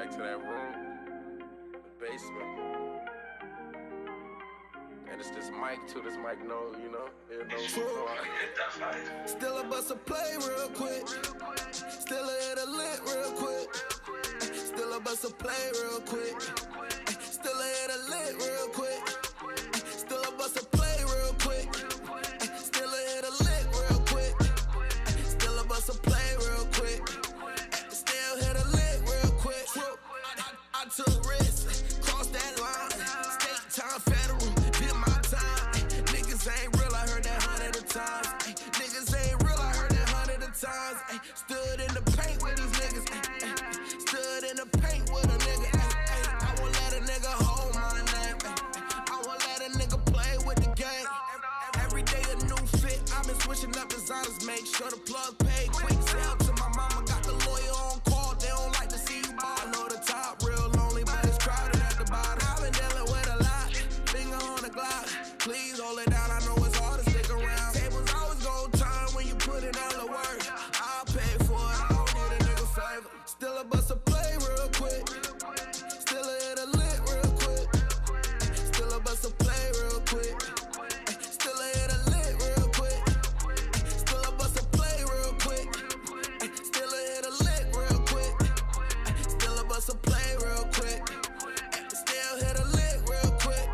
back to that room, the basement. And it's this mic too, this mic no, you know, it knows Still a bust a play real quick. Still a hit a lit real quick. Still a bust a play real quick. Still a hit a lit real quick. Still a bust a play real quick. Still a hit a lit real quick. Still a bust a play real quick. Still hit a lit real quick. I took risks, crossed that line. State time, federal, did my time. Niggas ain't real, I heard that 100 of times. Niggas ain't real, I heard that 100 of times. Stood in the paint with these niggas. Stood in the paint with a nigga. I won't let a nigga hold my name. I won't let a nigga play with the game. Every day a new fit. I've been switching up designers. Make sure the plug pay. Quick sell to my mama. Got the lawyer on call. They don't like to see you ball. I know the top real lonely, but it's crowded at the bottom. I've been dealing with a lot. Finger on the Glock. Please hold it down. I know it's hard to stick around. Tables always gon' turn when you put in all the work. I'll pay for it. I don't need a nigga favor. Still a bust a play real quick. Still a hit a lit real quick. Still a bust a play real quick. Still a hit a lit real quick. Still a bust a play real quick. Still a hit a lit real quick. Still a bust a play real quick. Still hit a lit real quick.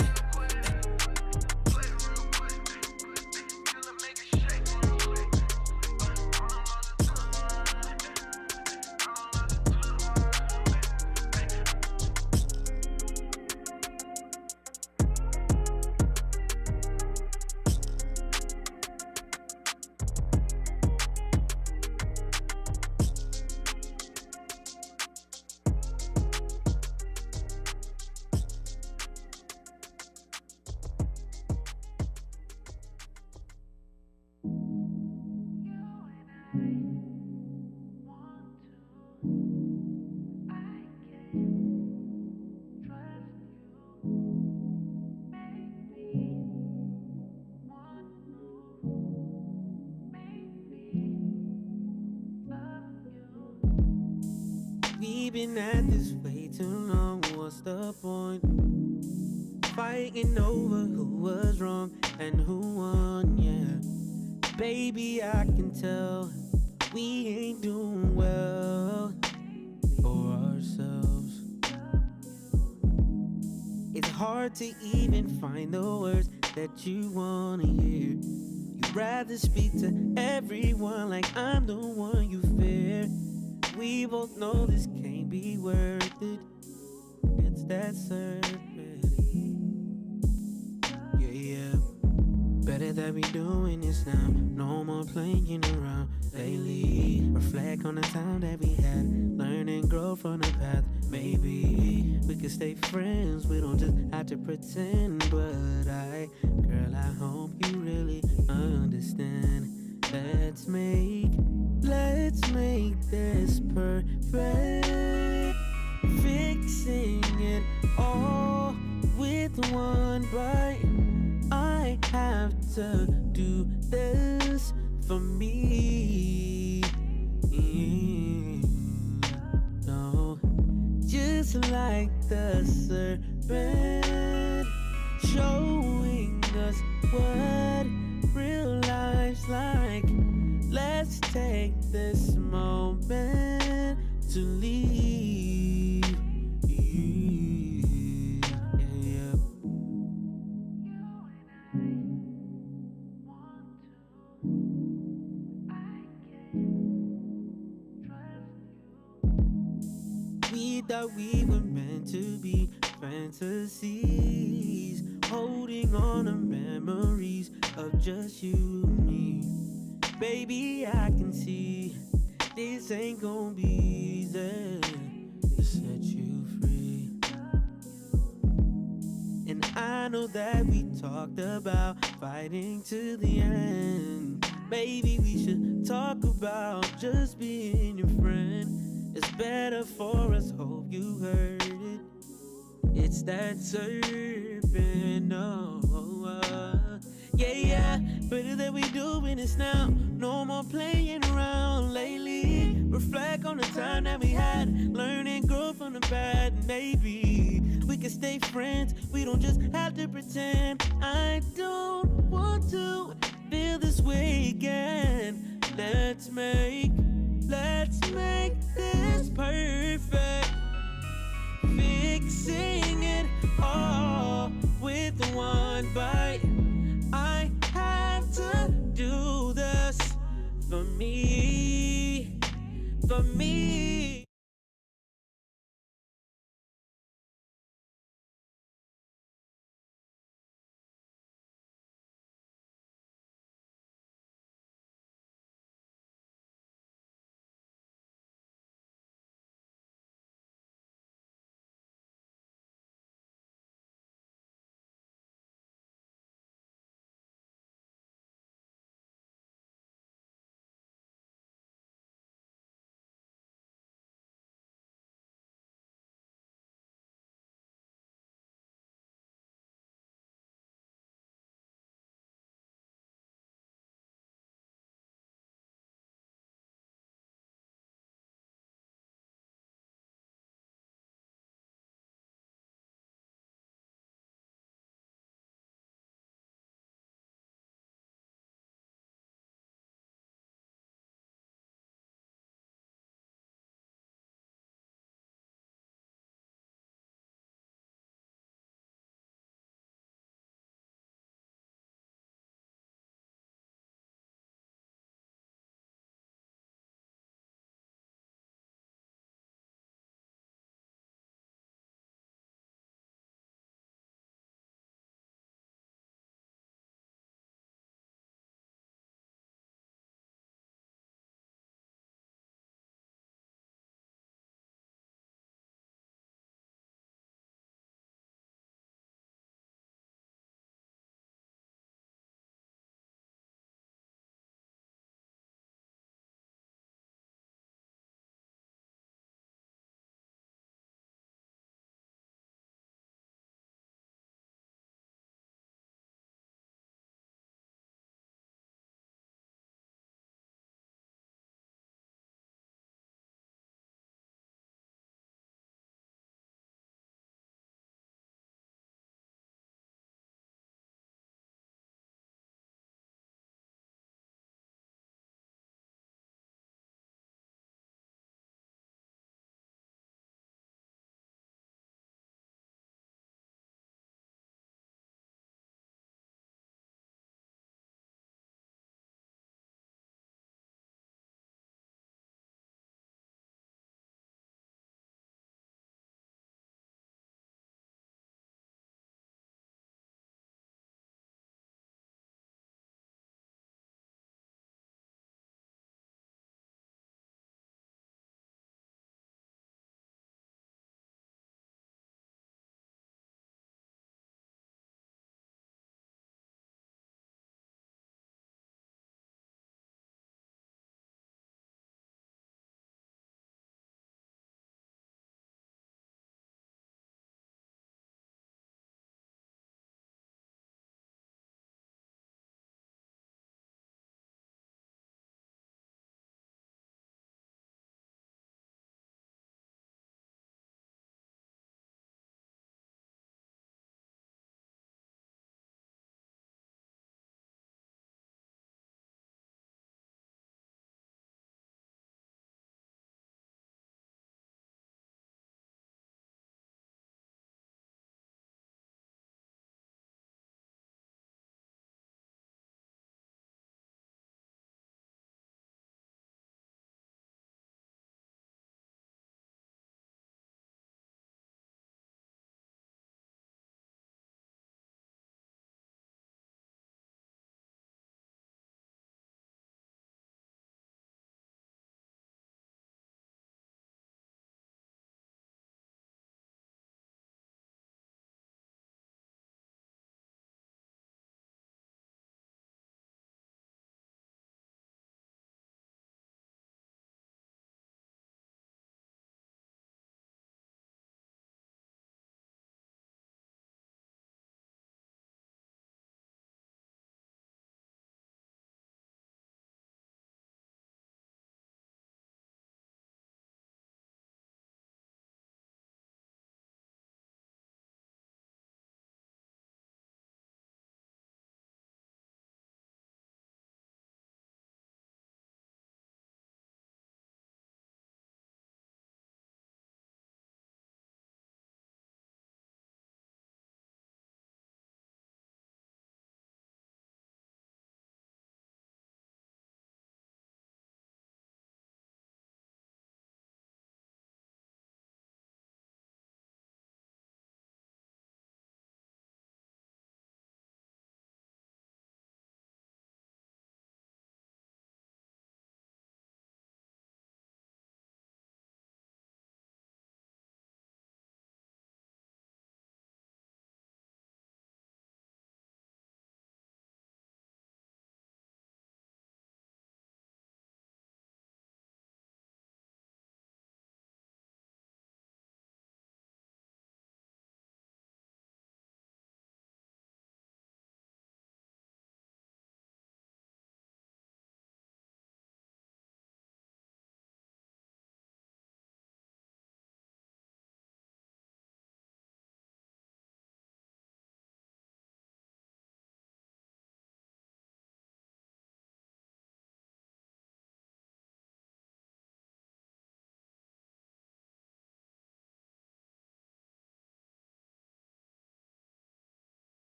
We've been at this way too long, what's the point? Fighting over who was wrong and who won, yeah. Baby, I can tell we ain't doing well for ourselves. It's hard to even find the words that you wanna hear. You'd rather speak to everyone like I'm the one you fear. We both know this can't be worth it. It's that serpent. Yeah. Better that we doing this now. No more playing around lately. Reflect on the time that we had. Learn and grow from the path. Maybe we could stay friends. We don't just have to pretend. But girl, I hope you really understand. Let's make this perfect. Fixing it all with one bite. I have to do this for me. No, just like the serpent, showing us what real life's like. Let's take this moment to leave. Yeah. We thought we were meant to be fantasies, holding on to memories of just you and me. Baby, I can see this ain't gonna be easy to set you free. And I know that we talked about fighting to the end. Maybe we should talk about just being your friend. It's better for us, hope you heard it. It's that serpent, no. Yeah, better that we doing this now. No more playing around lately. Reflect on the time that we had. Learn and grow from the bad. Maybe we can stay friends. We don't just have to pretend. I don't want to feel this way again. Let's make this perfect. Fixing it all with one bite. I have to do this for me, for me.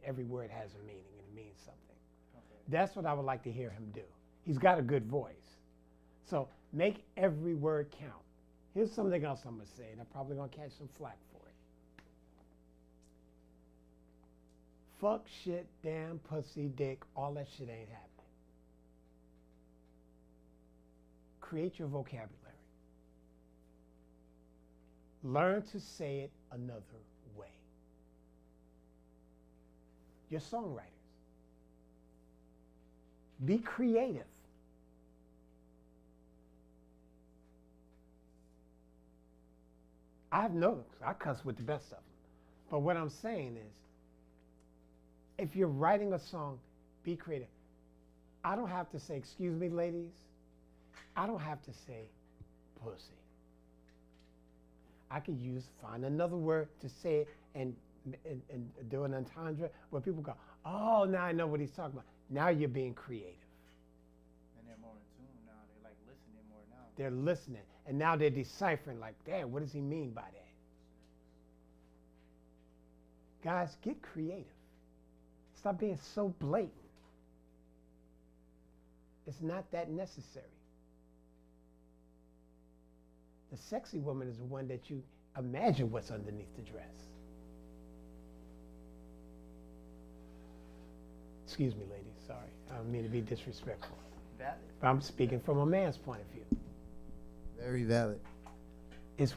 every word has a meaning and it means something. Okay. That's what I would like to hear him do. He's got a good voice. So make every word count. Here's something else I'm going to say, and I'm probably going to catch some flack for it. Fuck, shit, damn, pussy, dick, all that shit ain't happening. Create your vocabulary. Learn to say it another way. You're songwriters. Be creative. I cuss with the best of them. But what I'm saying is, if you're writing a song, be creative. I don't have to say, excuse me, ladies. I don't have to say pussy. I could find another word to say it and do an entendre where people go, oh, now I know what he's talking about. Now you're being creative. And they're more in tune now. They're like listening more now. They're listening. And now they're deciphering like, damn, what does he mean by that? Guys, get creative. Stop being so blatant. It's not that necessary. The sexy woman is the one that you imagine what's underneath the dress. Excuse me, ladies, sorry. I don't mean to be disrespectful. Valid. But I'm speaking from a man's point of view. Very valid. It's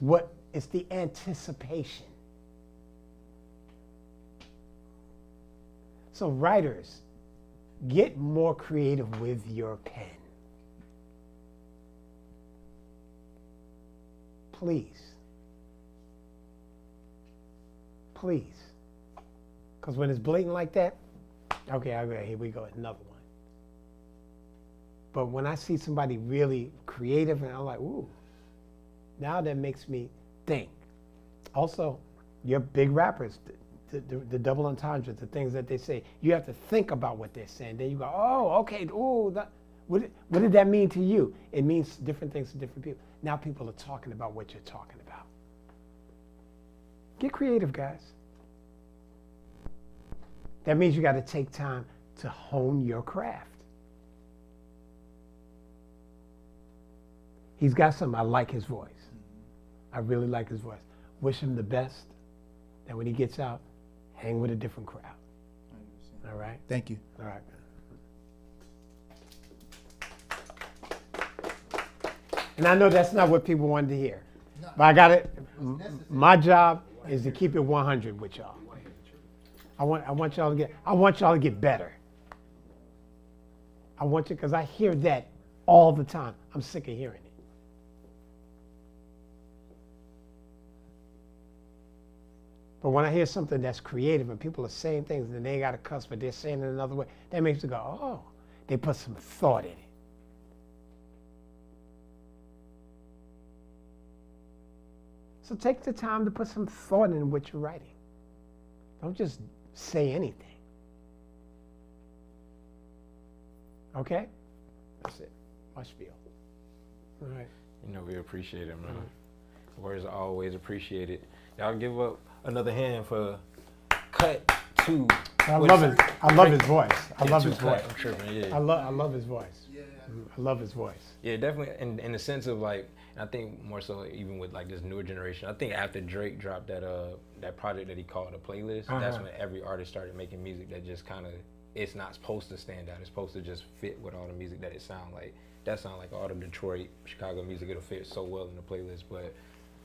the anticipation. So writers, get more creative with your pen. Please. Please. Because when it's blatant like that, okay, here we go, another one. But when I see somebody really creative and I'm like, ooh, now that makes me think. Also, you're big rappers, the double entendres, the things that they say, you have to think about what they're saying. Then you go, oh, okay, ooh, what did that mean to you? It means different things to different people. Now people are talking about what you're talking about. Get creative, guys. That means you got to take time to hone your craft. He's got something. I like his voice. I really like his voice. Wish him the best. And when he gets out, hang with a different crowd. All right? Thank you. All right. And I know that's not what people wanted to hear. No. But I got it. My job is to keep it 100 with y'all. I want y'all to get better. I want you, because I hear that all the time. I'm sick of hearing it. But when I hear something that's creative and people are saying things and they ain't got to cuss, but they're saying it another way, that makes you go, oh, they put some thought in it. So take the time to put some thought in what you're writing. Don't just say anything. Okay? That's it. My spiel. All right. You know, we appreciate it, man. Words are always appreciated. Y'all give up another hand for Cut 2. I love his voice. I love his voice. I'm tripping, yeah. I love his voice. Yeah. I love his voice. Yeah, definitely. In the sense of like, I think more so even with like this newer generation. I think after Drake dropped that project that he called a playlist, that's when every artist started making music that just kind of, it's not supposed to stand out. It's supposed to just fit with all the music that it sound like. That sound like all the Detroit, Chicago music. It'll fit so well in the playlist, but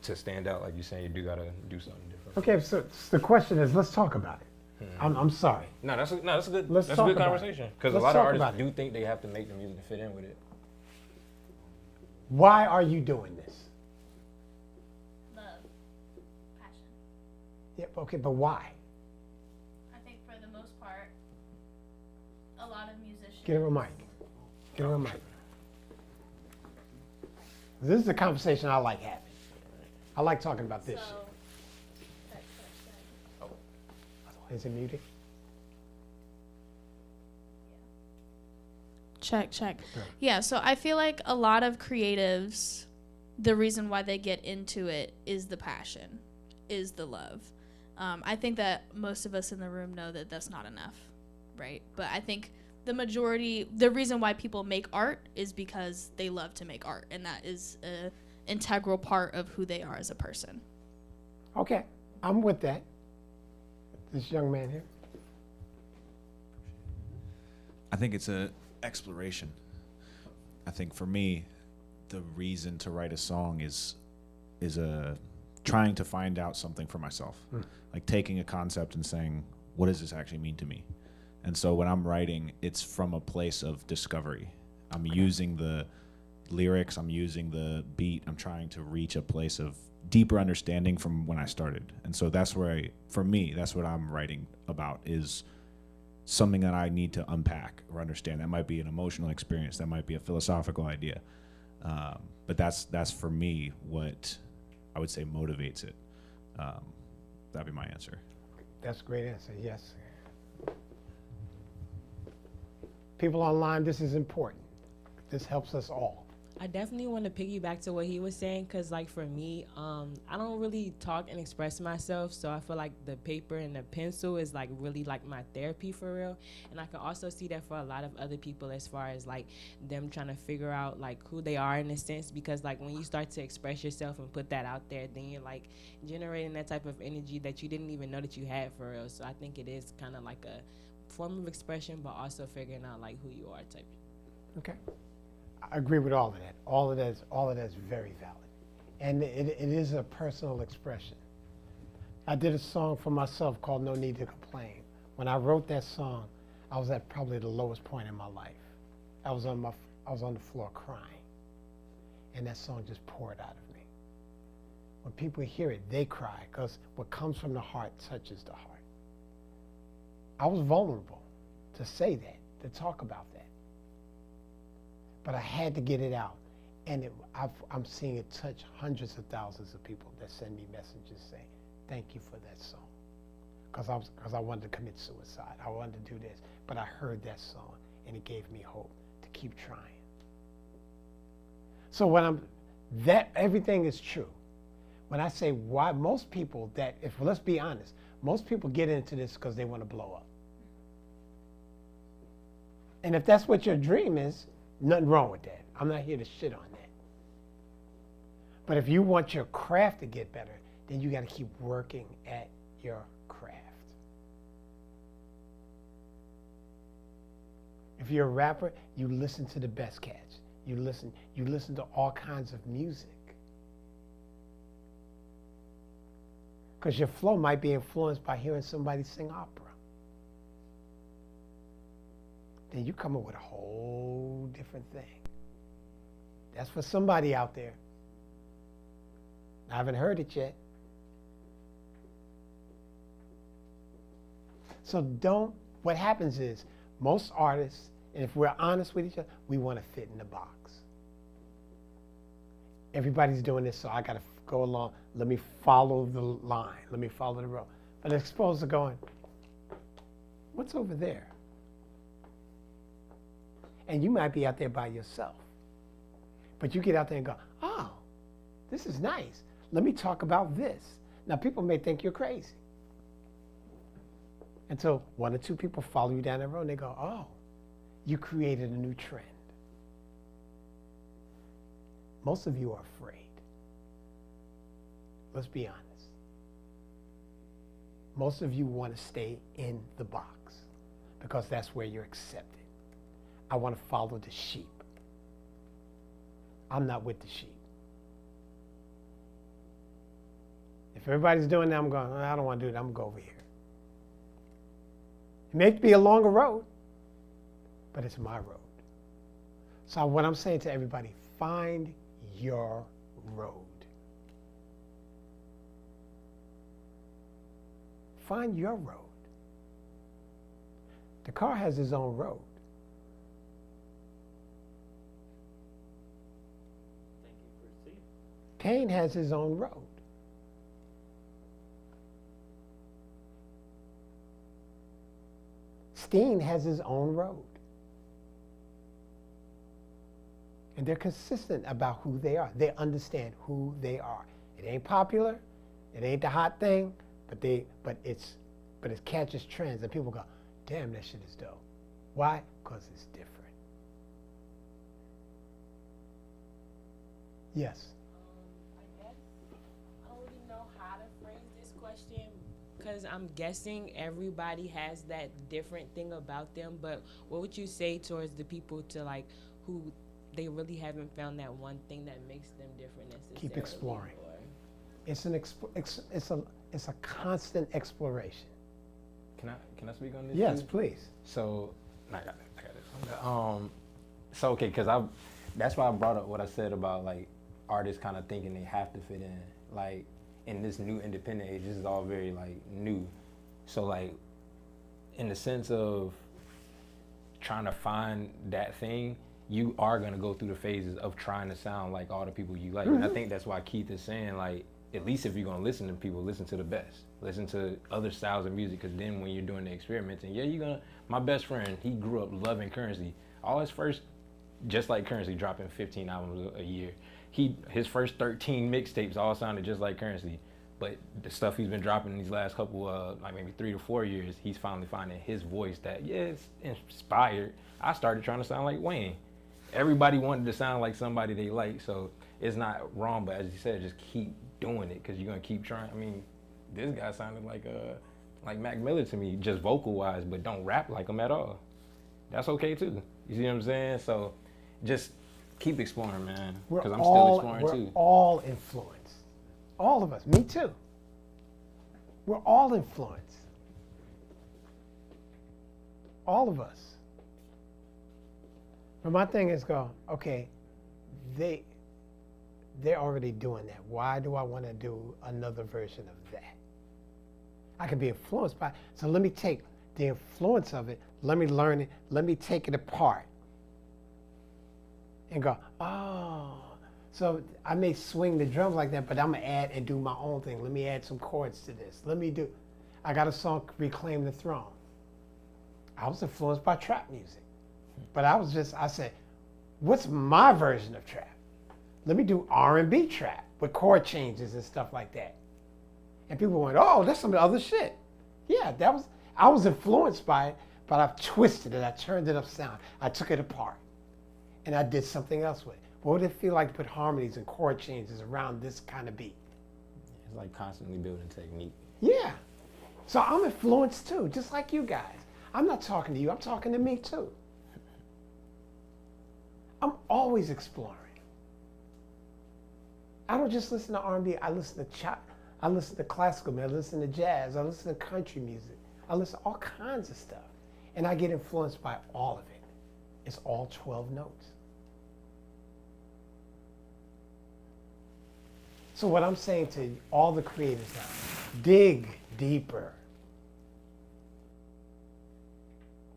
to stand out, like you're saying, you do gotta do something different. Okay, so the question is, let's talk about it. I'm sorry. No, that's a good. That's a good conversation. Because a lot of artists do think they have to make the music to fit in with it. Why are you doing this? Love, passion. Yeah, okay, but why? I think for the most part, a lot of musicians. Get her a mic. Get her a mic. This is a conversation I like having. I like talking about this shit. Oh. Is it muted? Check. Yeah, so I feel like a lot of creatives, the reason why they get into it is the passion, is the love. I think that most of us in the room know that that's not enough, right? But I think the reason why people make art is because they love to make art, and that is an integral part of who they are as a person. Okay, I'm with that. This young man here. I think it's an exploration. I think for me, the reason to write a song is trying to find out something for myself. Like taking a concept and saying, what does this actually mean to me? And so when I'm writing, it's from a place of discovery. I'm using the lyrics, I'm using the beat, I'm trying to reach a place of deeper understanding from when I started. And so that's where for me, that's what I'm writing about, is something that I need to unpack or understand. That might be an emotional experience, that might be a philosophical idea. But that's for me what I would say motivates it. That'd be my answer. That's a great answer, yes. People online, this is important. This helps us all. I definitely want to piggyback to what he was saying, because like for me, I don't really talk and express myself, so I feel like the paper and the pencil is like really like my therapy for real. And I can also see that for a lot of other people, as far as like them trying to figure out like who they are in a sense, because like when you start to express yourself and put that out there, then you're like generating that type of energy that you didn't even know that you had for real. So I think it is kind of like a form of expression, but also figuring out like who you are type. Okay. I agree with all of that. All of that is very valid. And it is a personal expression. I did a song for myself called No Need to Complain. When I wrote that song, I was at probably the lowest point in my life. I was on the floor crying. And that song just poured out of me. When people hear it, they cry, because what comes from the heart touches the heart. I was vulnerable to say that, to talk about that. But I had to get it out. And I'm seeing it touch hundreds of thousands of people that send me messages saying, thank you for that song. Because I wanted to commit suicide. I wanted to do this. But I heard that song, and it gave me hope to keep trying. So everything is true. When I say why most people let's be honest, most people get into this because they want to blow up. And if that's what your dream is, nothing wrong with that. I'm not here to shit on that. But if you want your craft to get better, then you got to keep working at your craft. If you're a rapper, you listen to the best cats. You listen to all kinds of music. Because your flow might be influenced by hearing somebody sing opera. Then you come up with a whole different thing. That's for somebody out there. I haven't heard it yet. So what happens is, most artists, and if we're honest with each other, we want to fit in the box. Everybody's doing this, so I got to go along. Let me follow the line. Let me follow the road. But as opposed to going, what's over there? And you might be out there by yourself. But you get out there and go, oh, this is nice. Let me talk about this. Now, people may think you're crazy. Until one or two people follow you down the road and they go, oh, you created a new trend. Most of you are afraid. Let's be honest. Most of you want to stay in the box because that's where you're accepted. I want to follow the sheep. I'm not with the sheep. If everybody's doing that, I'm going, I don't want to do that. I'm going to go over here. It may be a longer road, but it's my road. So what I'm saying to everybody, find your road. Find your road. The car has its own road. Cain has his own road. Steen has his own road. And they're consistent about who they are. They understand who they are. It ain't popular. It ain't the hot thing, but it catches trends, and people go, damn, that shit is dope. Why? Because it's different. Yes. I guess I don't really know how to phrase this question because I'm guessing everybody has that different thing about them. But what would you say towards the people to like who they really haven't found that one thing that makes them different necessarily? Keep exploring. It's a constant exploration. Can I speak on this? Yes, too? please. So I got this. So okay, because that's why I brought up what I said about like artists kind of thinking they have to fit in. Like in this new independent age, this is all very like new. So like in the sense of trying to find that thing, you are gonna go through the phases of trying to sound like all the people you like. And I think that's why Keith is saying like, at least if you're gonna listen to people, listen to the best. Listen to other styles of music, because then when you're doing the experiments, and my best friend, he grew up loving Currency. All his first, just like Currency, dropping 15 albums a year. His first 13 mixtapes all sounded just like Currency. But the stuff he's been dropping these last couple, like maybe 3 to 4 years, he's finally finding his voice that, it's inspired. I started trying to sound like Wayne. Everybody wanted to sound like somebody they like, so it's not wrong, but as you said, just keep doing it, because you're gonna keep trying. I mean, this guy sounded like Mac Miller to me, just vocal wise, but don't rap like him at all. That's okay too. You see what I'm saying? So just keep exploring, man, because I'm still exploring too. We're all influenced. All of us. Me too. We're all influenced. All of us. But my thing is okay, they're already doing that. Why do I want to do another version of that? I can be influenced by it. So let me take the influence of it, let me learn it, let me take it apart and go, oh, so I may swing the drums like that, but I'm gonna add and do my own thing. Let me add some chords to this. I got a song, Reclaim the Throne. I was influenced by trap music. But I said, what's my version of trap? Let me do R&B trap with chord changes and stuff like that. And people went, oh, that's some other shit. Yeah, I was influenced by it, but I've twisted it. I turned it upside down. I took it apart. And I did something else with it. What would it feel like to put harmonies and chord changes around this kind of beat? It's like constantly building technique. Yeah. So I'm influenced too, just like you guys. I'm not talking to you, I'm talking to me too. I'm always exploring. I don't just listen to R&B, I listen to classical music, I listen to jazz, I listen to country music, I listen to all kinds of stuff. And I get influenced by all of it. It's all 12 notes. So what I'm saying to all the creators now, dig deeper.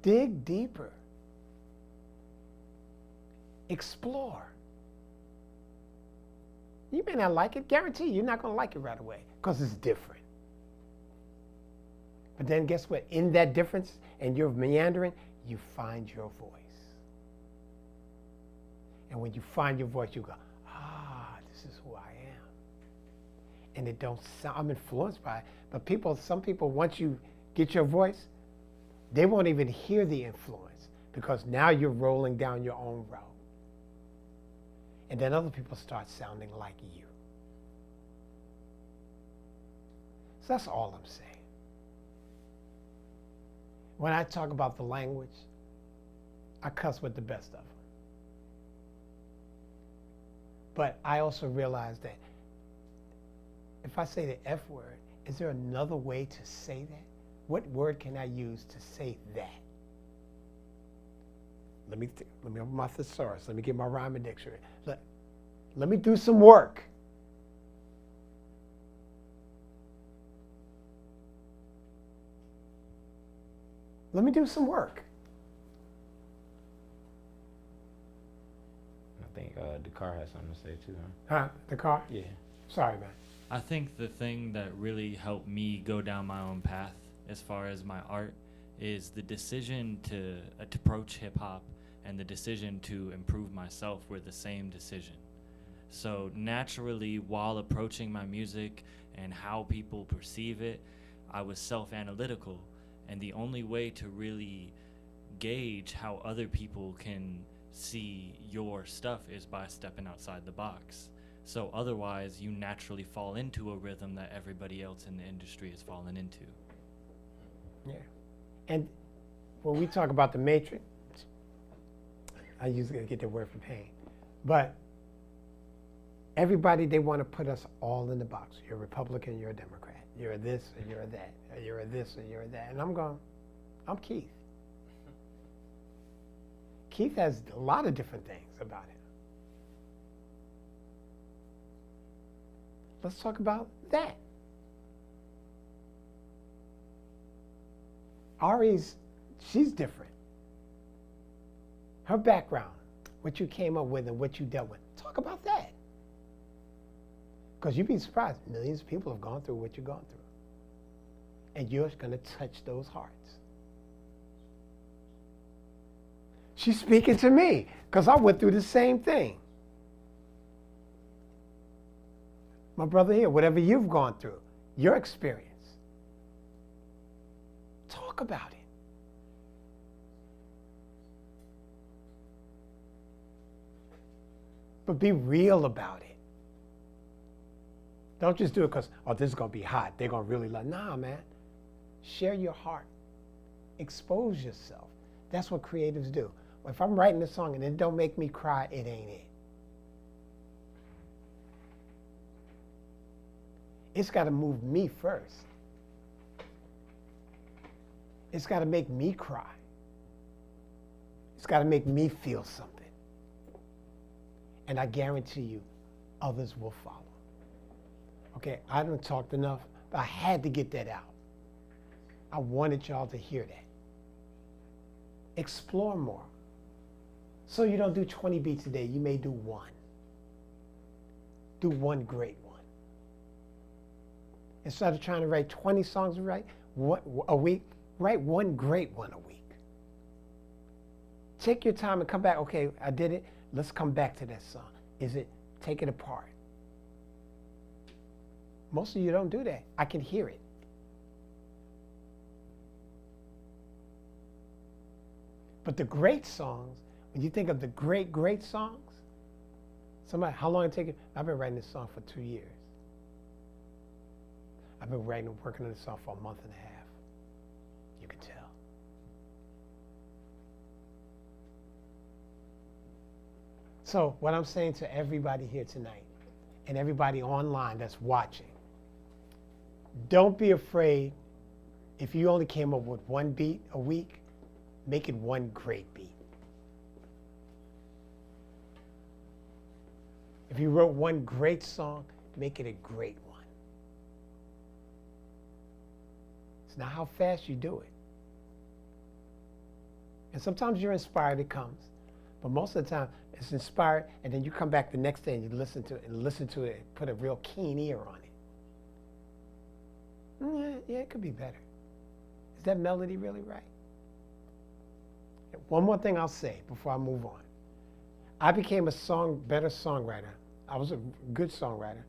Dig deeper. Explore. You may not like it, guarantee you're not going to like it right away because it's different. But then guess what? In that difference and you're meandering, you find your voice. And when you find your voice, you go, this is who I am. And it don't sound, I'm influenced by it, but some people, once you get your voice, they won't even hear the influence because now you're rolling down your own road. And then other people start sounding like you. So that's all I'm saying. When I talk about the language, I cuss with the best of them. But I also realize that if I say the F word, is there another way to say that? What word can I use to say that? Let me open my thesaurus. Let me get my rhyming dictionary. Let me do some work. Let me do some work. I think Dakar has something to say too, Huh? Dakar? Yeah. Sorry, man. I think the thing that really helped me go down my own path as far as my art is the decision to approach hip-hop and the decision to improve myself were the same decision. So naturally, while approaching my music and how people perceive it, I was self-analytical, and the only way to really gauge how other people can see your stuff is by stepping outside the box. So otherwise, you naturally fall into a rhythm that everybody else in the industry has fallen into. Yeah. And when we talk about the matrix, I usually get the word for pain, but everybody, they want to put us all in the box. You're a Republican, you're a Democrat. You're a this or you're a that. Or you're a this or you're a that. And I'm going, I'm Keith. Keith has a lot of different things about him. Let's talk about that. Ari's, she's different. Her background, what you came up with and what you dealt with. Talk about that. Because you'd be surprised, millions of people have gone through what you've gone through. And you're going to touch those hearts. She's speaking to me because I went through the same thing. My brother here, whatever you've gone through, your experience, talk about it. But be real about it. Don't just do it because, oh, this is going to be hot. They're going to really love. Nah, man. Share your heart. Expose yourself. That's what creatives do. If I'm writing a song and it don't make me cry, it ain't it. It's got to move me first. It's got to make me cry. It's got to make me feel something. And I guarantee you, others will follow. Okay, I haven't talked enough, but I had to get that out. I wanted y'all to hear that. Explore more. So you don't do 20 beats a day, you may do one. Do one great one. Instead of trying to write 20 songs a week, write one great one a week. Take your time and come back. Okay, I did it. Let's come back to that song. Take it apart. Most of you don't do that. I can hear it. But the great songs, when you think of the great, great songs, how long did it take you? I've been writing this song for 2 years. I've been working on this song for a month and a half. You can tell. So what I'm saying to everybody here tonight and everybody online that's watching, don't be afraid if you only came up with one beat a week, make it one great beat. If you wrote one great song, make it a great one. It's not how fast you do it. And sometimes you're inspired, it comes. But most of the time, it's inspired, and then you come back the next day and you listen to it, put a real keen ear on it. Yeah, it could be better. Is that melody really right? One more thing I'll say before I move on. I became better songwriter. I was a good songwriter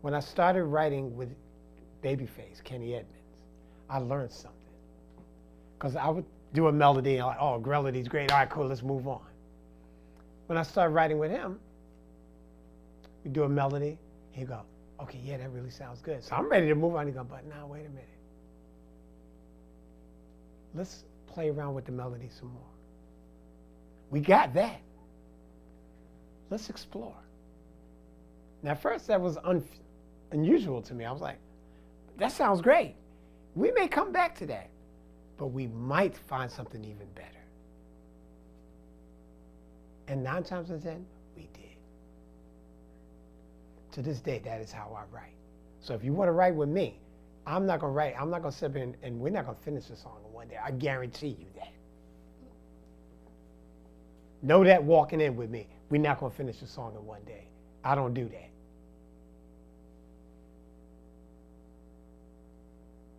when I started writing with Babyface, Kenny Edmonds. I learned something. Because I would do a melody and oh, melody's great. All right, cool, let's move on. When I started writing with him, we do a melody, he'd go, okay, yeah, that really sounds good. So I'm ready to move on. He'd go, but now, wait a minute. Let's play around with the melody some more. We got that. Let's explore. Now, at first, that was unusual to me. I was like, that sounds great. We may come back to that, but we might find something even better. And 9 times out of 10, we did. To this day, that is how I write. So if you want to write with me, I'm not going to sit there and we're not going to finish the song in one day. I guarantee you that. Know that walking in with me. We're not going to finish the song in one day. I don't do that.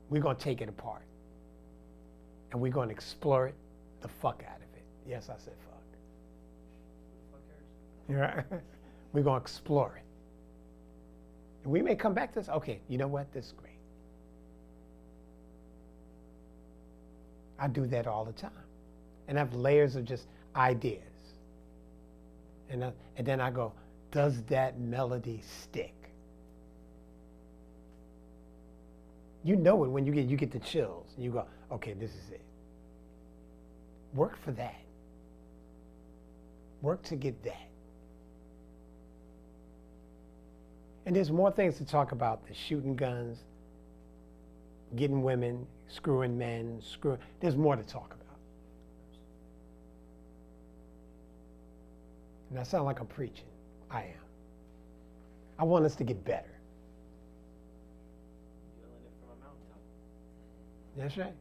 We're going to take it apart. And we're going to explore it the fuck out of it. Yes, I said fuck. Right? We're going to explore it. And we may come back to this. Okay, you know what? This is great. I do that all the time. And I have layers of just ideas. And then I go, does that melody stick? You know it when you get the chills. And you go, okay, this is it. Work for that. Work to get that. And there's more things to talk about. The shooting guns, getting women, screwing men, there's more to talk about. And I sound like I'm preaching. I am. I want us to get better. That's right.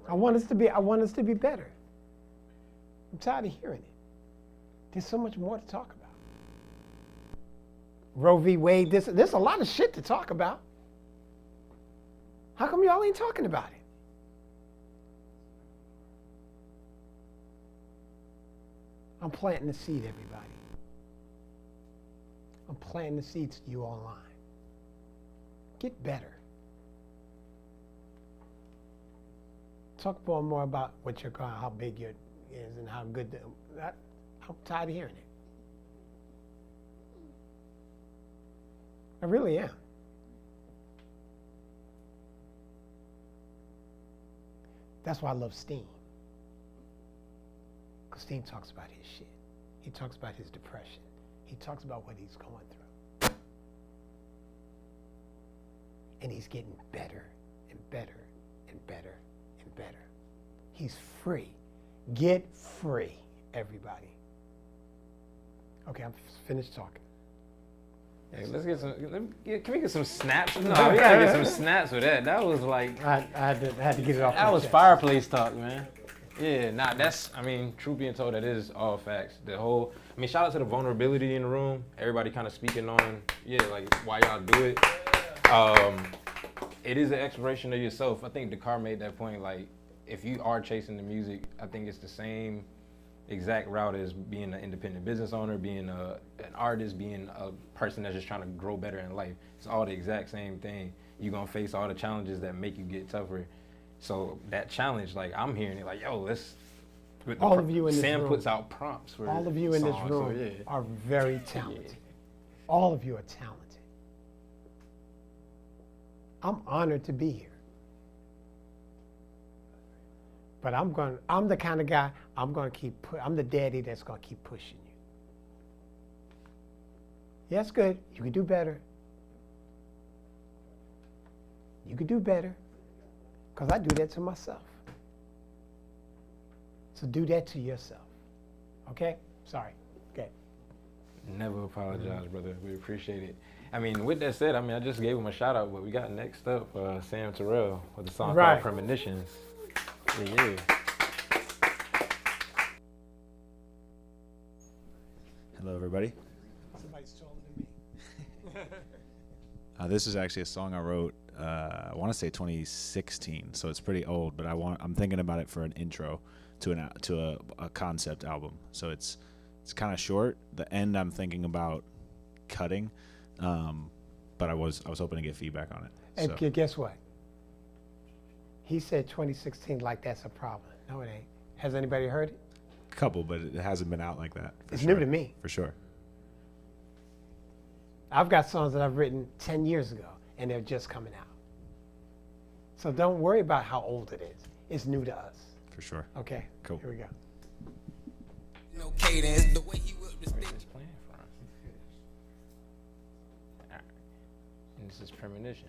I want us to be better. I'm tired of hearing it. There's so much more to talk about. Roe v. Wade, there's a lot of shit to talk about. How come y'all ain't talking about it? I'm planting the seed, everybody. I'm planting the seeds to you online. Get better. Talk more about what you're going, how big your is, and how good. I'm tired of hearing it. I really am. That's why I love Steam. Because Steam talks about his shit. He talks about his depression. He talks about what he's going through. And he's getting better and better and better and better. He's free. Get free, everybody. Okay, I'm finished talking. Hey, let's get some. Can we get some snaps? No, we gotta get some snaps with that. That was like I had to get it off. That was fireplace talk, man. Yeah, that's. I mean, truth being told, that is all facts. Shout out to the vulnerability in the room. Everybody kind of speaking on, like why y'all do it. It is an exploration of yourself. I think Dakar made that point. Like, if you are chasing the music, I think it's the same exact route as being an independent business owner, being an artist, being a person that's just trying to grow better in life. It's all the exact same thing. You're gonna face all the challenges that make you get tougher. So that challenge, like I'm hearing it, like, yo, let's. All of you in this Sam room. puts out prompts for all of you in this songs, room so, are very talented. Yeah. All of you are talented. I'm honored to be here. But I'm the kind of guy, I'm the daddy that's gonna keep pushing you. Yeah, that's good. You can do better. You can do better. Because I do that to myself. So do that to yourself. Okay? Sorry. Okay. Never apologize, brother. We appreciate it. I mean, with that said, I just gave him a shout out, but we got next up Sam Terrell with a song called Premonitions. Yeah. Hello, everybody. Somebody's taller than me. This is actually a song I wrote, I want to say 2016, so it's pretty old, but I'm thinking about it for an intro to a concept album. So it's kind of short. The end I'm thinking about cutting, but I was hoping to get feedback on it. And so. Guess what? He said 2016 like that's a problem. No, it ain't. Has anybody heard it? A couple, but it hasn't been out like that. It's new to me. For sure. I've got songs that I've written 10 years ago, and they're just coming out. So don't worry about how old it is. It's new to us. For sure. Okay. Cool. Here we go. No cadence, the way he will respect. And this is Premonitions.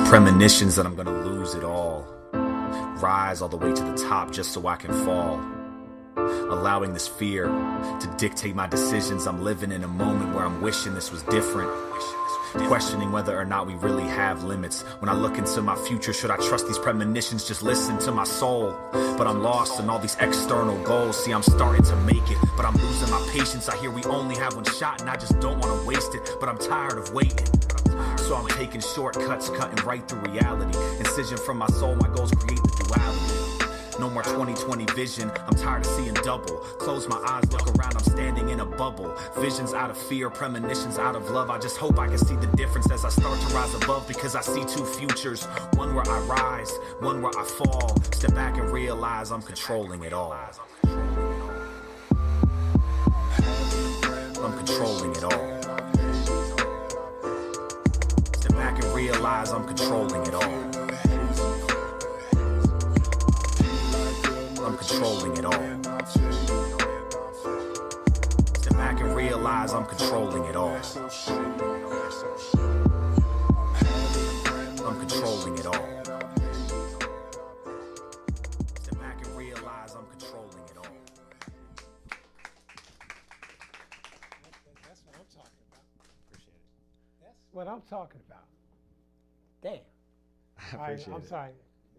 Premonitions that I'm gonna lose it all. Rise all the way to the top just so I can fall. Allowing this fear to dictate my decisions. I'm living in a moment where I'm wishing this was different. Questioning whether or not we really have limits. When I look into my future, should I trust these premonitions? Just listen to my soul. But I'm lost in all these external goals. See, I'm starting to make it, but I'm losing my patience. I hear we only have one shot and I just don't want to waste it. But I'm tired of waiting. So I'm taking shortcuts, cutting right through reality. Incision from my soul, my goals create the duality. No more 20/20 vision, I'm tired of seeing double. Close my eyes, look around, I'm standing in a bubble. Visions out of fear, premonitions out of love. I just hope I can see the difference as I start to rise above, because I see two futures. One where I rise, one where I fall. Step back and realize I'm controlling it all. I'm controlling it all. Step back and realize I'm controlling it all. I'm controlling it all. Step back and realize I'm controlling it all. I'm controlling it all. Step back and realize I'm controlling it all. That's what I'm talking about. Appreciate it. That's what I'm talking about. Damn. I All right, appreciate I'm it. sorry.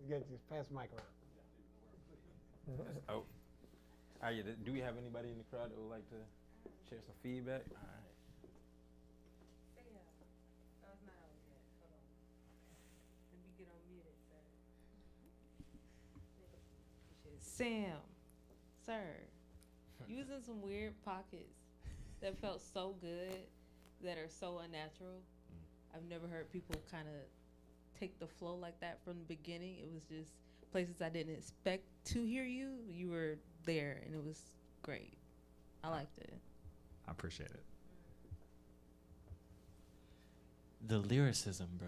Just pass the mic around. Oh. All right, do we have anybody in the crowd that would like to share some feedback? All right. Sam, sir, using some weird pockets that felt so good that are so unnatural. I've never heard people kind of take the flow like that from the beginning. It was just places I didn't expect to hear you. You were there, and it was great. I liked it. I appreciate it. The lyricism, bro.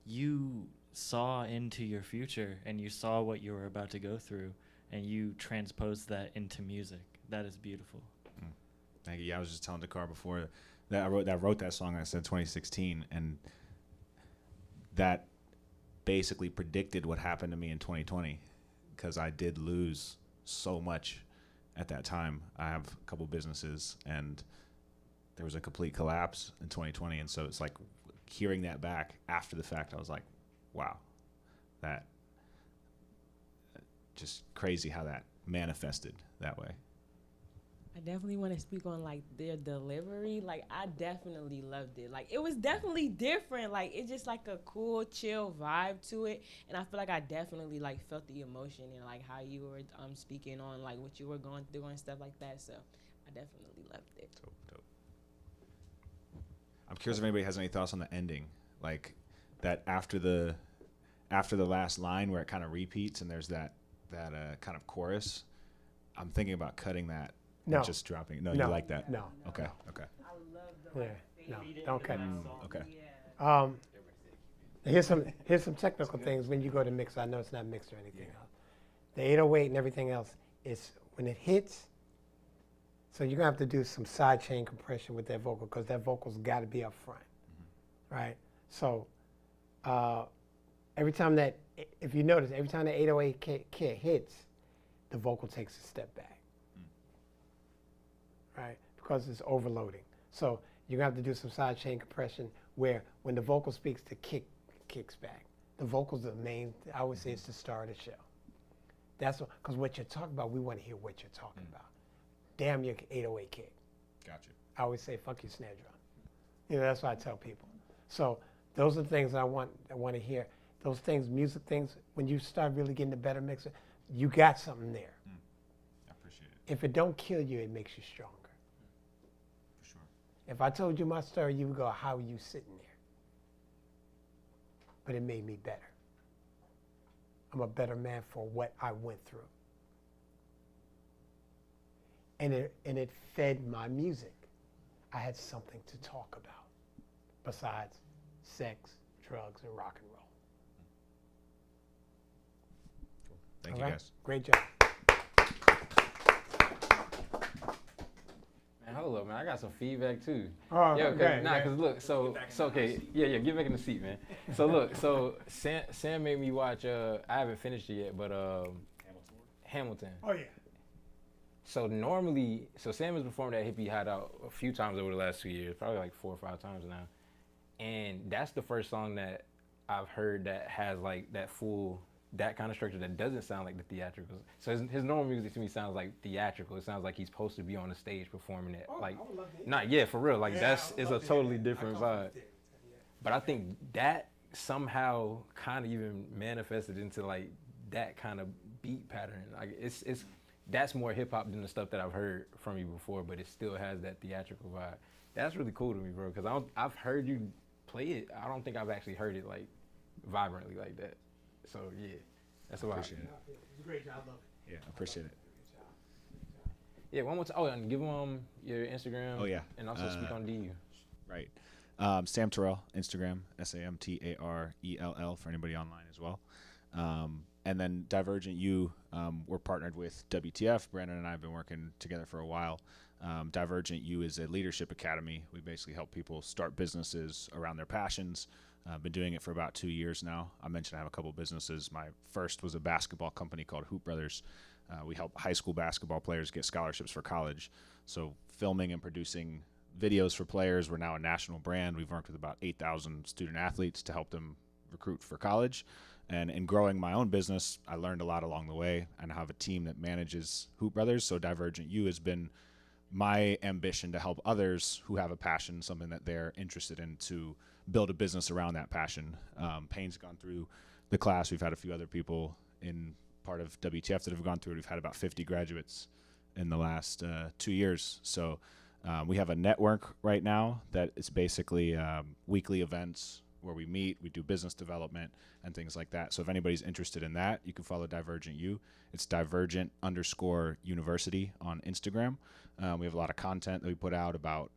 You saw into your future, and you saw what you were about to go through, and you transposed that into music. That is beautiful. Thank you. Yeah, I was just telling Dakar before that I wrote that song. I said 2016, and that basically predicted what happened to me in 2020, because I did lose so much at that time. I have a couple businesses, and there was a complete collapse in 2020, and so it's like hearing that back after the fact, I was like, wow, that just crazy how that manifested that way. I definitely want to speak on like their delivery. Like I definitely loved it. Like it was definitely different. Like it's just like a cool, chill vibe to it. And I feel like I definitely like felt the emotion and like how you were speaking on like what you were going through and stuff like that. So I definitely loved it. Dope. I'm curious if anybody has any thoughts on the ending, like that after the last line where it kind of repeats and there's that kind of chorus. I'm thinking about cutting that. No. And just dropping. No, No. you like that? No. Okay. Yeah. No, don't cut it. Okay. Here's some technical things when you go to mix. I know it's not mixed or anything else. The 808 and everything else is when it hits. So you're gonna have to do some side chain compression with that vocal because that vocal's got to be up front, right? So every time that, if you notice, every time the 808 kit hits, the vocal takes a step back, right? Because it's overloading. So you're gonna have to do some side chain compression where when the vocal speaks, the kick kicks back. The vocal's the main, I always say it's the star of the show. That's because what you're talking about, we want to hear what you're talking about. Damn your 808 kick. Gotcha. I always say, fuck your snare drum. You know, that's what I tell people. So those are the things I want to hear. Those things, music things, when you start really getting a better mixer, you got something there. I appreciate it. If it don't kill you, it makes you stronger. For sure. If I told you my story, you would go, how are you sitting there? But it made me better. I'm a better man for what I went through. And it fed my music. I had something to talk about besides sex, drugs, and rock and roll. Cool. Thank All you right? guys. Great job. Man, hold up, man. I got some feedback too. Oh, Yo, okay. cause look, so okay, yeah, get back in the seat, man. So look, so Sam made me watch. I haven't finished it yet, but Hamilton. Oh yeah. So normally, Sam has performed at Hippie Hideout a few times over the last 2 years, probably like 4 or 5 times now. And that's the first song that I've heard that has like that kind of structure that doesn't sound like the theatrical. So his normal music to me sounds like theatrical. It sounds like he's supposed to be on the stage performing it. Like, for real. Like it's a totally different vibe. But I think that somehow kind of even manifested into like that kind of beat pattern. Like it's that's more hip hop than the stuff that I've heard from you before, but it still has that theatrical vibe. That's really cool to me, bro. Cause I've heard you play it. I don't think I've actually heard it like vibrantly like that. So yeah, that's a lot. Appreciate it. It's a great job, love it. Yeah, I appreciate it. Yeah, one more time. Oh, and give them your Instagram. Oh, yeah. And also speak on DU. Right. Sam Terrell, Instagram, SamTarell for anybody online as well. And then Divergent U, we're partnered with WTF. Brandon and I have been working together for a while. Divergent U is a leadership academy. We basically help people start businesses around their passions. I've been doing it for about 2 years now. I mentioned I have a couple businesses. My first was a basketball company called Hoop Brothers. We help high school basketball players get scholarships for college. So filming and producing videos for players. We're now a national brand. We've worked with about 8,000 student athletes to help them recruit for college. And in growing my own business, I learned a lot along the way, and I have a team that manages Hoop Brothers. So Divergent U has been my ambition to help others who have a passion, something that they're interested in, to build a business around that passion. Payne's gone through the class. We've had a few other people in part of WTF that have gone through it. We've had about 50 graduates in the last 2 years. So we have a network right now that is basically weekly events where we meet, we do business development and things like that. So if anybody's interested in that, you can follow Divergent U. It's Divergent_University on Instagram. We have a lot of content that we put out about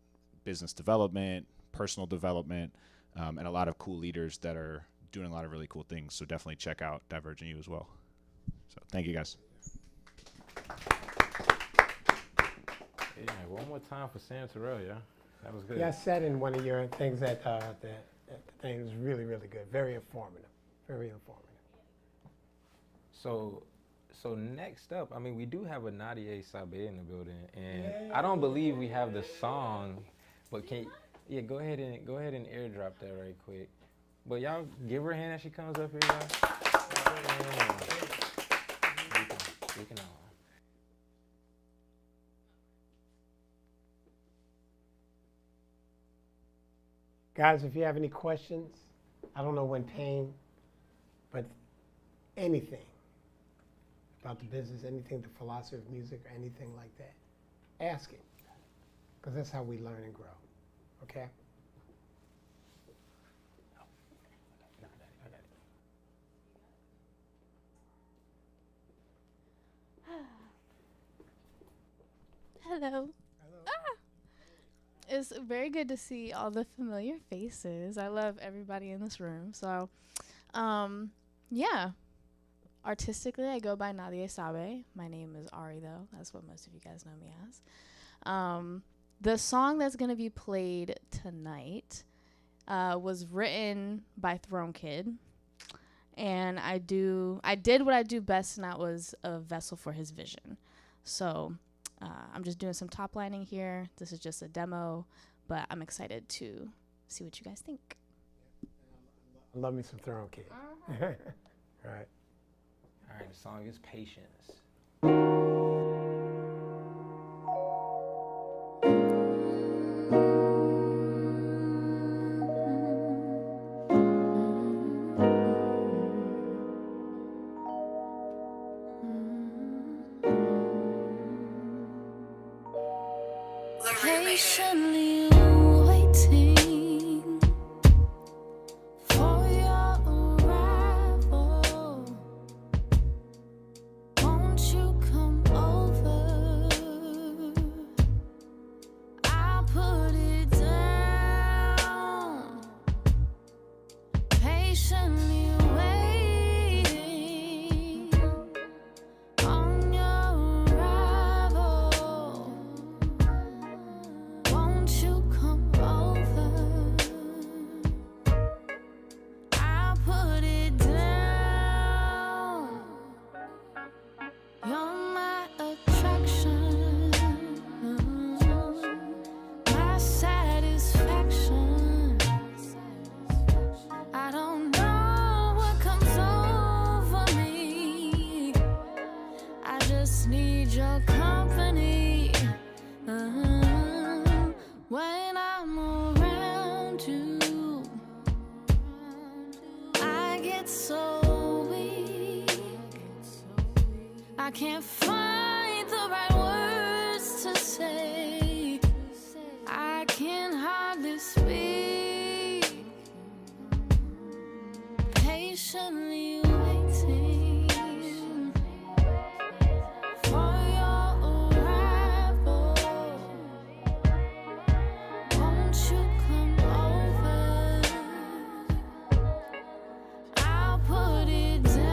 business development, personal development, and a lot of cool leaders that are doing a lot of really cool things. So definitely check out Divergent U as well. So thank you, guys. Yeah, one more time for Sam Terrell, yeah. That was good. Yeah, I said in one of your things that the thing was really, really good. Very informative. Very informative. So next up, I mean, we do have a Nadia Sabe in the building, and I don't believe we have the song, but go ahead and airdrop that right quick. But y'all give her a hand as she comes up here, y'all. We can all. Guys, if you have any questions, I don't know when Payne, but anything about the business, anything, the philosophy of music, or anything like that, ask it. Because that's how we learn and grow. Okay? Hello. It's very good to see all the familiar faces. I love everybody in this room. So, yeah. Artistically, I go by Nadia Sabe. My name is Ari, though. That's what most of you guys know me as. The song that's going to be played tonight was written by Throne Kid. And I did what I do best, and that was a vessel for his vision. So I'm just doing some top lining here. This is just a demo, but I'm excited to see what you guys think. I love me some Throne Kid. Right. All right, the song is Patience. Patiently waiting for your arrival. Won't you come over? I put it down. Patiently waiting on your arrival. Won't you come over? can't find the right words to say. I can hardly speak. Patiently waiting for your arrival. Won't you come over? I'll put it down.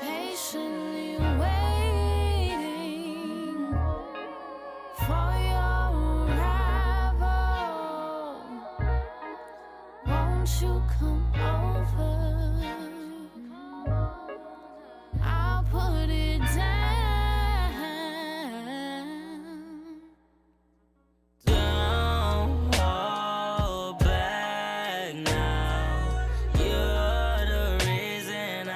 Patiently waiting for your arrival. Won't you come over? I'll put it down. Don't hold back now. You're the reason I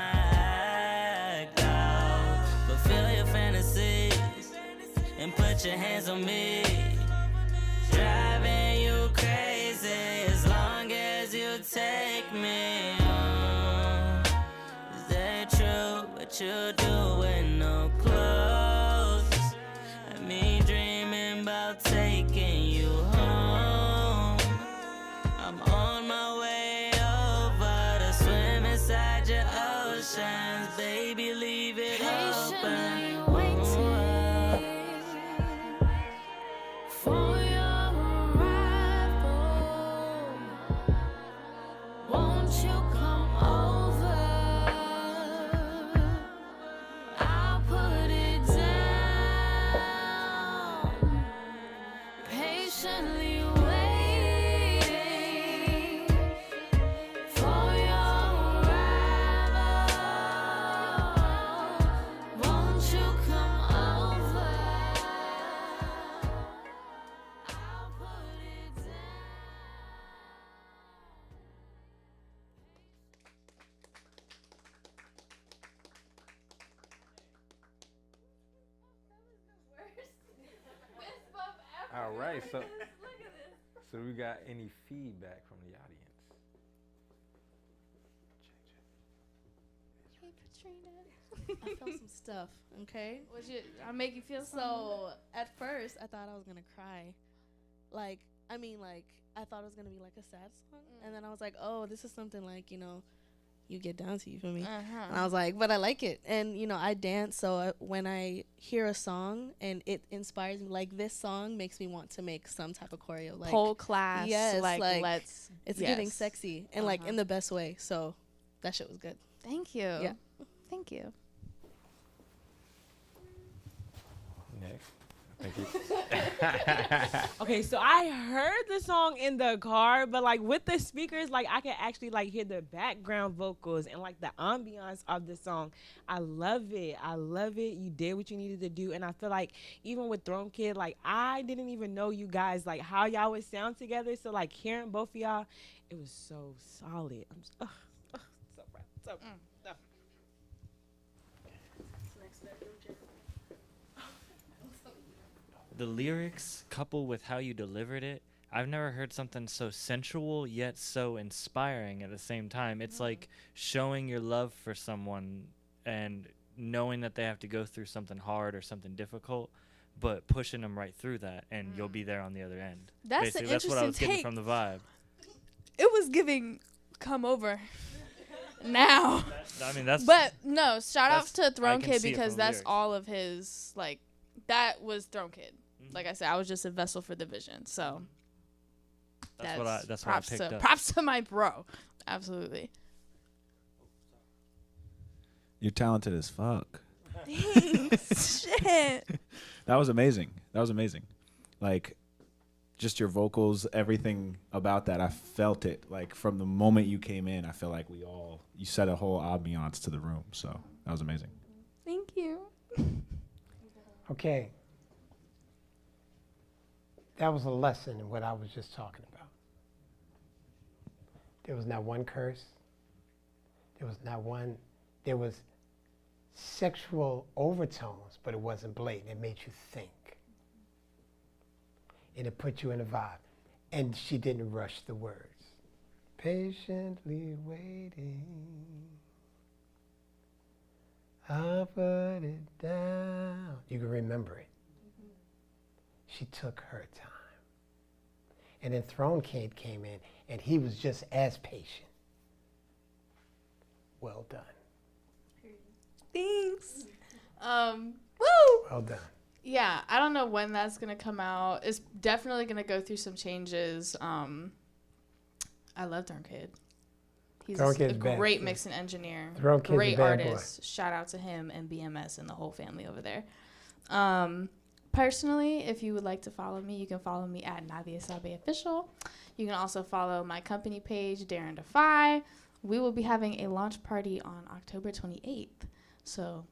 act out. Fulfill your fantasies and put your hands on me. Driving you crazy as long as you take me on. Is that true? What you do with no clothes? I mean, dreaming about taking you home. I'm on my way over to swim inside your oceans. Baby, leave it open. For your arrival, won't you come over? I'll put it down. Patiently waiting for your arrival. Won't you come over? I'll put it down. All right, so we got any feedback from the audience? Hey, Katrina. I felt some stuff, okay? I make you feel so, at first, I thought I was going to cry. I thought it was going to be like a sad song. And then I was like, oh, this is something like, you get down to, you feel me? And I was like, but I like it. And, I dance. So when I hear a song and it inspires me, like this song makes me want to make some type of choreo. Like Pole class. Yes. Let's. It's getting sexy and like in the best way. So that shit was good. Thank you. Yeah. Thank you. Next. Thank you. Okay, so I heard the song in the car, but like with the speakers, like I can actually like hear the background vocals and like the ambiance of the song. I love it. I love it. You did what you needed to do, and I feel like even with Throne Kid, like I didn't even know you guys like how y'all would sound together. So like hearing both of y'all, it was so solid. I'm just, so proud. So proud. The lyrics coupled with how you delivered it, I've never heard something so sensual yet so inspiring at the same time. It's like showing your love for someone and knowing that they have to go through something hard or something difficult, but pushing them right through that, and you'll be there on the other end. That's Basically, an that's what I was interesting getting take. from the vibe. It was giving come over now. I mean, that's. But no, shout out to Throne can Kid see it because from the that's lyrics. all of his, like, that was Throne Kid. Like I said, I was just a vessel for the vision. So That's what I props picked up. Props to my bro. Absolutely. You're talented as fuck. Thanks. Shit. That was amazing. Like, just your vocals, everything about that. I felt it. Like, from the moment you came in, I feel like you set a whole ambiance to the room. So that was amazing. Thank you. Okay. That was a lesson in what I was just talking about. There was not one curse. There was sexual overtones, but it wasn't blatant. It made you think. And it put you in a vibe. And she didn't rush the words. Patiently waiting I'll put it down. You can remember it. She took her time. And then Throne Kid came in, and he was just as patient. Well done. Thanks. Woo! Well done. Yeah, I don't know when that's gonna come out. It's definitely gonna go through some changes. I love Throne Kid. He's a great mixing engineer, great artist. Shout out to him and BMS and the whole family over there. Personally, if you would like to follow me, you can follow me at Nadia Sabe Official. You can also follow my company page, Darren Defy. We will be having a launch party on October 28th. So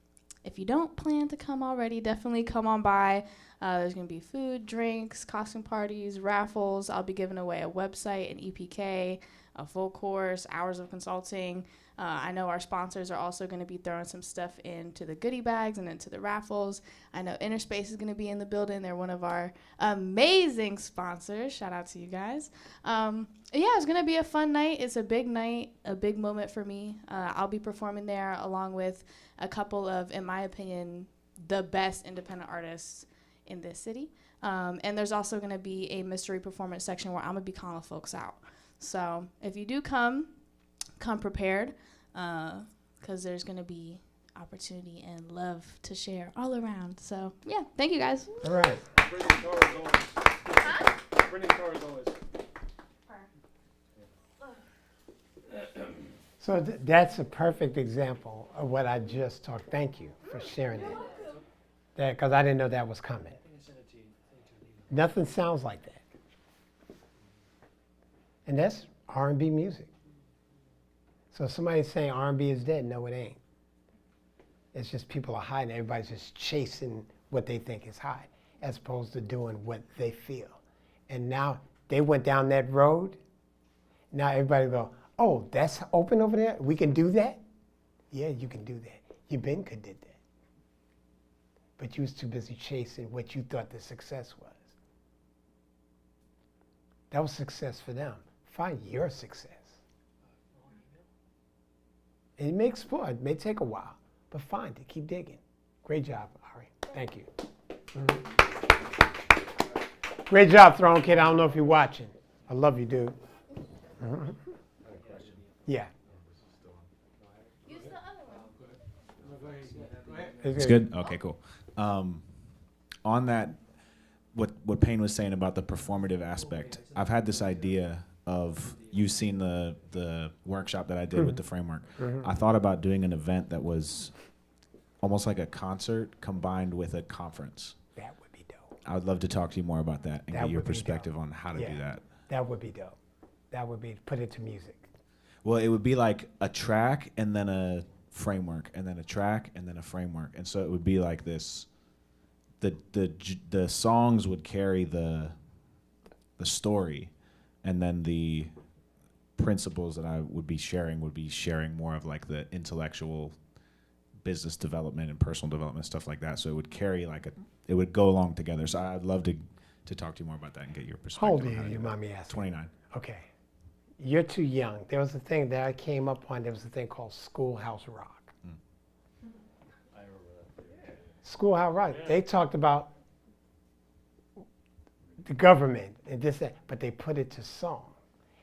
if you don't plan to come already, definitely come on by. There's going to be food, drinks, costume parties, raffles. I'll be giving away a website, an EPK, a full course, hours of consulting. I know our sponsors are also going to be throwing some stuff into the goodie bags and into the raffles. I know InnerSpace is going to be in the building. They're one of our amazing sponsors. Shout out to you guys. Yeah, it's going to be a fun night. It's a big night, a big moment for me. I'll be performing there along with a couple of, in my opinion, the best independent artists in this city. And there's also going to be a mystery performance section where I'm going to be calling folks out. So if you do come prepared, because there's going to be opportunity and love to share all around. So, yeah, thank you, guys. All right. Bring the car as always. Huh? Bring the car as always. So that's a perfect example of what I just talked. Thank you for sharing that. Because I didn't know that was coming. Nothing sounds like that. And that's R&B music. So if somebody's saying R&B is dead, no, it ain't. It's just people are hiding. Everybody's just chasing what they think is high, as opposed to doing what they feel. And now they went down that road. Now everybody go, oh, that's open over there? We can do that? Yeah, you can do that. You been could did that. But you was too busy chasing what you thought the success was. That was success for them. Find your success. And it makes fun. It may take a while, but find it. Keep digging. Great job, Ari. Thank you. Great job, Throne Kid. I don't know if you're watching. I love you, dude. Yeah. Use the other one. It's good? Okay, cool. On that, what Payne was saying about the performative aspect, I've had this idea of, you've seen the workshop that I did with the framework. I thought about doing an event that was almost like a concert combined with a conference. That would be dope. I would love to talk to you more about that and get your perspective on how to do that. That would be dope. That would be, put it to music. Well, it would be like a track and then a framework and then a track and then a framework. And so it would be like this, the songs would carry the story, and then the principles that I would be sharing more of like the intellectual business development and personal development, stuff like that. So it would carry it would go along together. So I'd love to talk to you more about that and get your perspective. How old are you, mind me asking? 29. Okay. You're too young. There was a thing that I came up on. There was a thing called Schoolhouse Rock. I remember that. Schoolhouse Rock. Yeah. They talked about the government and this, that, but they put it to song.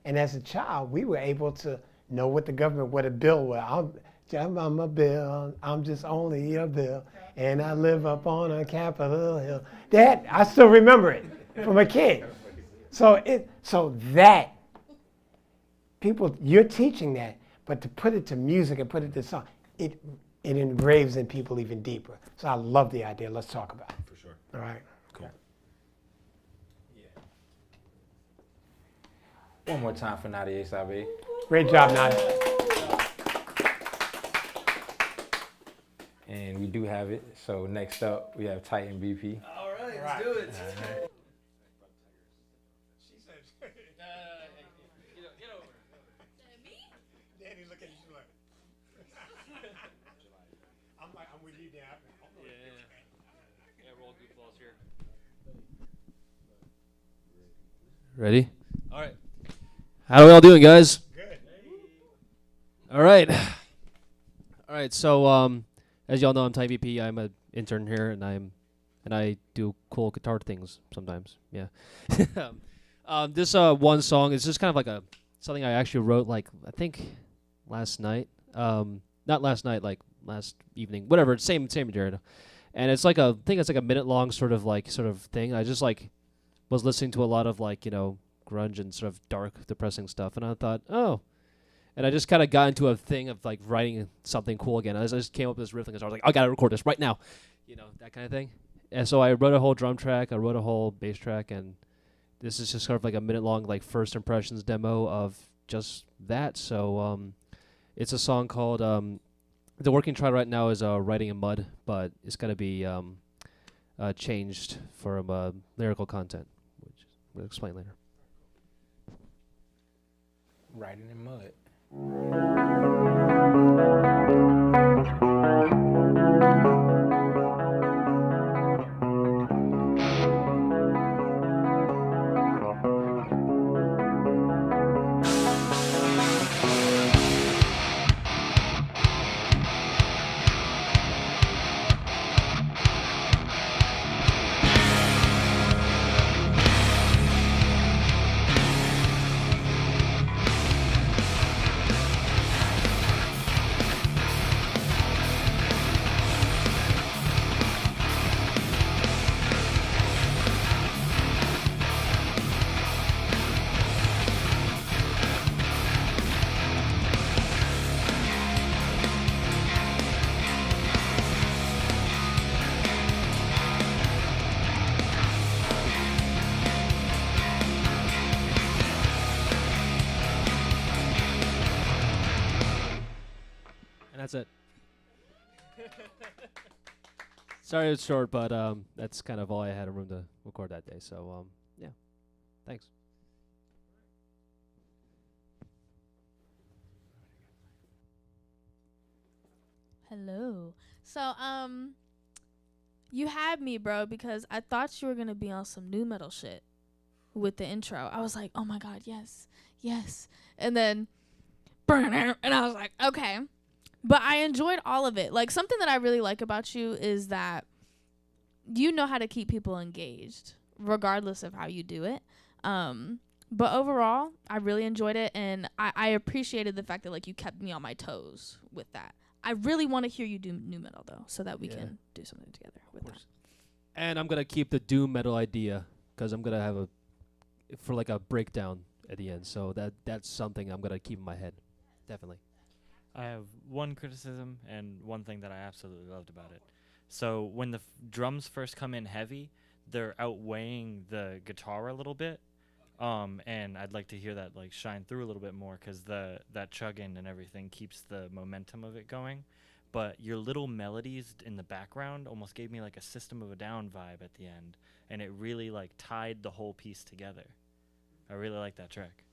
And as a child, we were able to know what the government, what a bill was. I'm a bill, I'm just only a bill, and I live up on a Capitol Hill. That, I still remember it from a kid. So that, people, you're teaching that, but to put it to music and put it to song, it engraves in people even deeper. So I love the idea. Let's talk about it. For sure. All right. Cool. One more time for Nadia Sabe. Great job, Nadia. And we do have it. So next up, we have Titan BP. All right, let's do it. She said, get over. Me? Danny, look at you like. I'm with you, Dan. Yeah, roll goofballs here. Ready? All right. How are we all doing, guys? Good. All right. All right. So, as y'all know, I'm Ty VP. I'm an intern here, and I do cool guitar things sometimes. Yeah. This one song is just kind of like something I actually wrote like I think last night. Not last night, like last evening, whatever. Same material. And it's like I think it's like a minute long sort of thing. I just like was listening to a lot of like, grunge and sort of dark, depressing stuff, and I thought, oh. And I just kind of got into a thing of like writing something cool again. I just came up with this riff, and I was like, I gotta record this right now, that kind of thing. And so I wrote a whole drum track, I wrote a whole bass track, and this is just sort of like a minute long like first impressions demo of just that. So it's a song called the working title right now is Writing in Mud, but it's gonna be changed for lyrical content, which we'll explain later. Writing in mud. That's it. Sorry it's short, but that's kind of all I had room to record that day. So yeah, thanks. Hello. So you had me, bro, because I thought you were gonna be on some new metal shit with the intro. I was like, oh my god, yes, and then and I was like, okay. But I enjoyed all of it. Like, something that I really like about you is that you know how to keep people engaged, regardless of how you do it. But overall, I really enjoyed it, and I appreciated the fact that, like, you kept me on my toes with that. I really want to hear you do new metal, though, so that we can do something together with that. And I'm going to keep the doom metal idea, because I'm going to have a breakdown at the end. So that's something I'm going to keep in my head. Definitely. I have one criticism and one thing that I absolutely loved about it. So when the drums first come in heavy, they're outweighing the guitar a little bit, and I'd like to hear that like shine through a little bit more, because that chugging and everything keeps the momentum of it going. But your little melodies in the background almost gave me like a System of a Down vibe at the end, and it really like tied the whole piece together. I really like that track.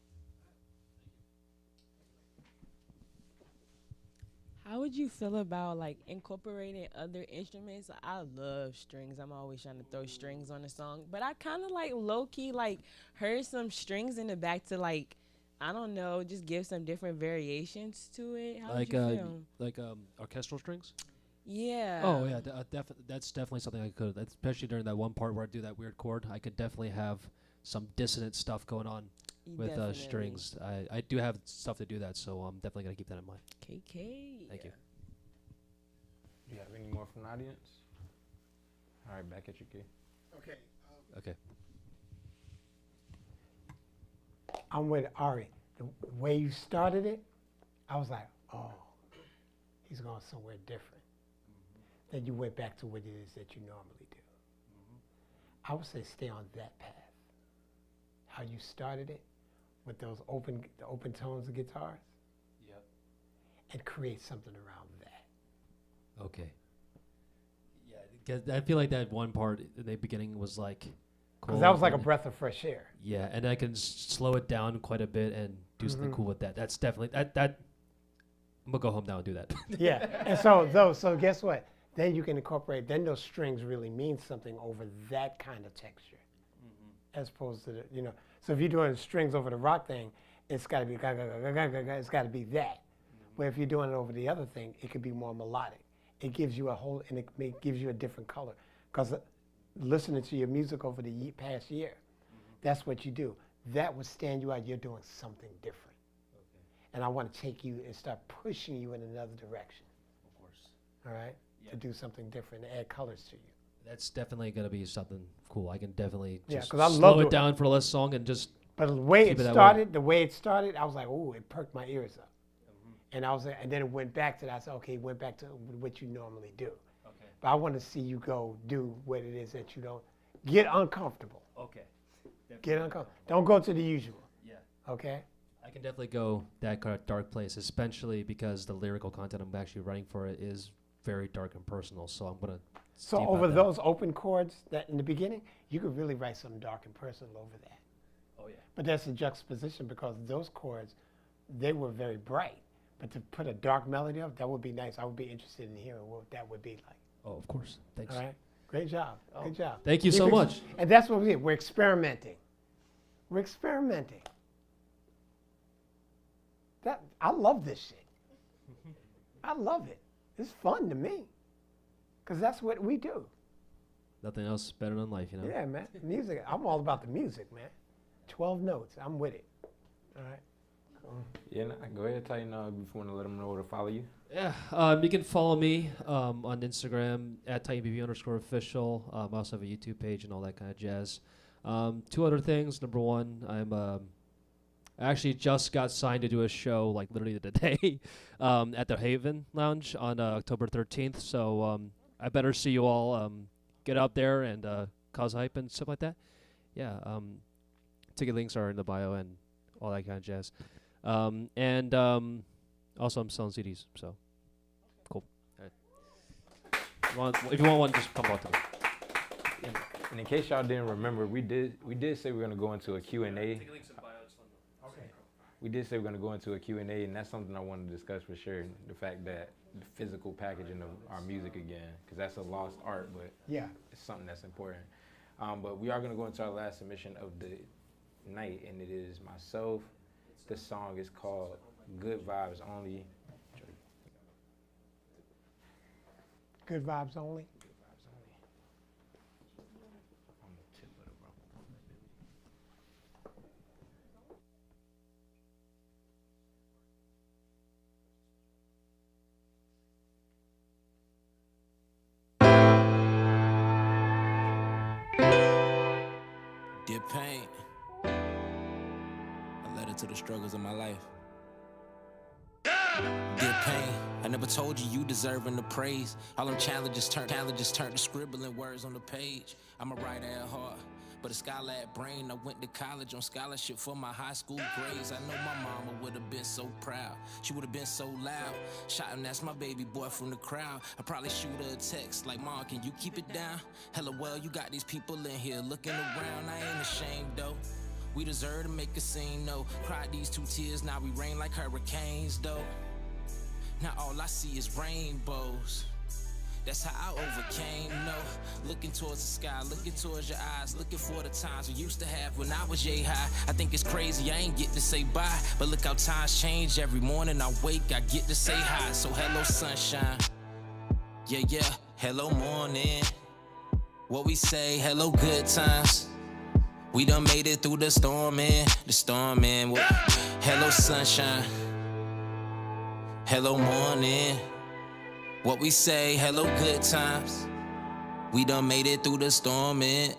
How would you feel about like incorporating other instruments? I love strings. I'm always trying to throw strings on a song, but I kind of like low key like heard some strings in the back to like, I don't know, just give some different variations to it. How would you feel? Like orchestral strings? Yeah. Oh yeah, that's definitely something I could. Especially during that one part where I do that weird chord, I could definitely have some dissonant stuff going on with strings. I do have stuff to do that, so I'm definitely gonna keep that in mind. KK. Thank you. Do you have any more from the audience? All right, back at you, Key. Okay. Okay. I'm with Ari. The way you started it, I was like, oh, he's going somewhere different. Then you went back to what it is that you normally do. I would say stay on that path. How you started it with those open tones of guitars. Yep. And create something around that. Okay. Yeah, I feel like that one part in the beginning was like cool. Because that was like a breath of fresh air. Yeah, and I can slow it down quite a bit and do something cool with that. That's definitely that. I'm gonna go home now and do that. Yeah, and so guess what? Then you can incorporate. Then those strings really mean something over that kind of texture, as opposed to the. So if you're doing strings over the rock thing, it's got to be it's got to be that. Where if you're doing it over the other thing, it could be more melodic. it gives you a whole, and it gives you a different color. Because listening to your music over the past year, that's what you do. That would stand you out. You're doing something different. Okay. And I want to take you and start pushing you in another direction. Of course. All right? Yeah. To do something different, to add colors to you. That's definitely going to be something cool. I can definitely just I slow it down for a less song and just. But the way it started, I was like, oh, it perked my ears up. And and then it went back to that. I said, okay, it went back to what you normally do. Okay. But I want to see you go do what it is that you don't get uncomfortable. Okay. Definitely. Get uncomfortable. Don't go to the usual. Yeah. Okay. I can definitely go that kind of dark place, especially because the lyrical content I'm actually writing for it is very dark and personal. So I'm gonna. So over those open chords that in the beginning, you could really write something dark and personal over that. Oh yeah. But that's a juxtaposition because those chords, they were very bright. But to put a dark melody up, that would be nice. I would be interested in hearing what that would be like. Oh, of course. Thanks. All right. Great job. Good job. Thank you so much. And that's what we did. We're experimenting. We're experimenting. I love this shit. I love it. It's fun to me. Because that's what we do. Nothing else better than life, you know? Yeah, man. Music. I'm all about the music, man. 12 notes. I'm with it. All right. Yeah, go ahead, tell you now if you want to let them know where to follow you. Yeah, you can follow me on Instagram at TitanBB_official. I also have a YouTube page and all that kind of jazz. 2 other things. Number one, I actually just got signed to do a show like literally today at the Haven Lounge on October 13th. So I better see you all get out there and cause hype and stuff like that. Yeah, ticket links are in the bio and all that kind of jazz. Also I'm selling CDs, so cool. All right. If you want one, just come out to me. And in case y'all didn't remember, we did say we're gonna go into a Q&A. Okay. We did say we're gonna go into a Q&A, and that's something I want to discuss for sure. The fact that the physical packaging of our music again, because that's a lost art, but yeah, it's something that's important. But we are gonna go into our last submission of the night, and it is myself. The song is called Good Vibes Only. Good Vibes Only? Good Vibes Only. On the tip of the rope. Dear pain, a letter to the struggles of my life. Dear pain, I never told you deserving the praise. All them challenges turn to scribbling words on the page. I'm a writer at heart, but a scholar at brain. I went to college on scholarship for my high school grades. I know my mama would have been so proud. She would have been so loud. Shot him, that's my baby boy from the crowd. I probably shoot her a text like, Mom, can you keep it down? Hella well, you got these people in here looking around. I ain't ashamed though. We deserve to make a scene, no. Cried these 2 tears, now we rain like hurricanes, though. Now all I see is rainbows. That's how I overcame, no. Looking towards the sky, looking towards your eyes, looking for the times we used to have when I was yay high. I think it's crazy, I ain't get to say bye, but look how times change. Every morning I wake, I get to say hi. So hello sunshine, yeah, hello morning. What we say, hello good times. We done made it through the storm and hello sunshine, hello morning. What we say, hello good times. We done made it through the storm and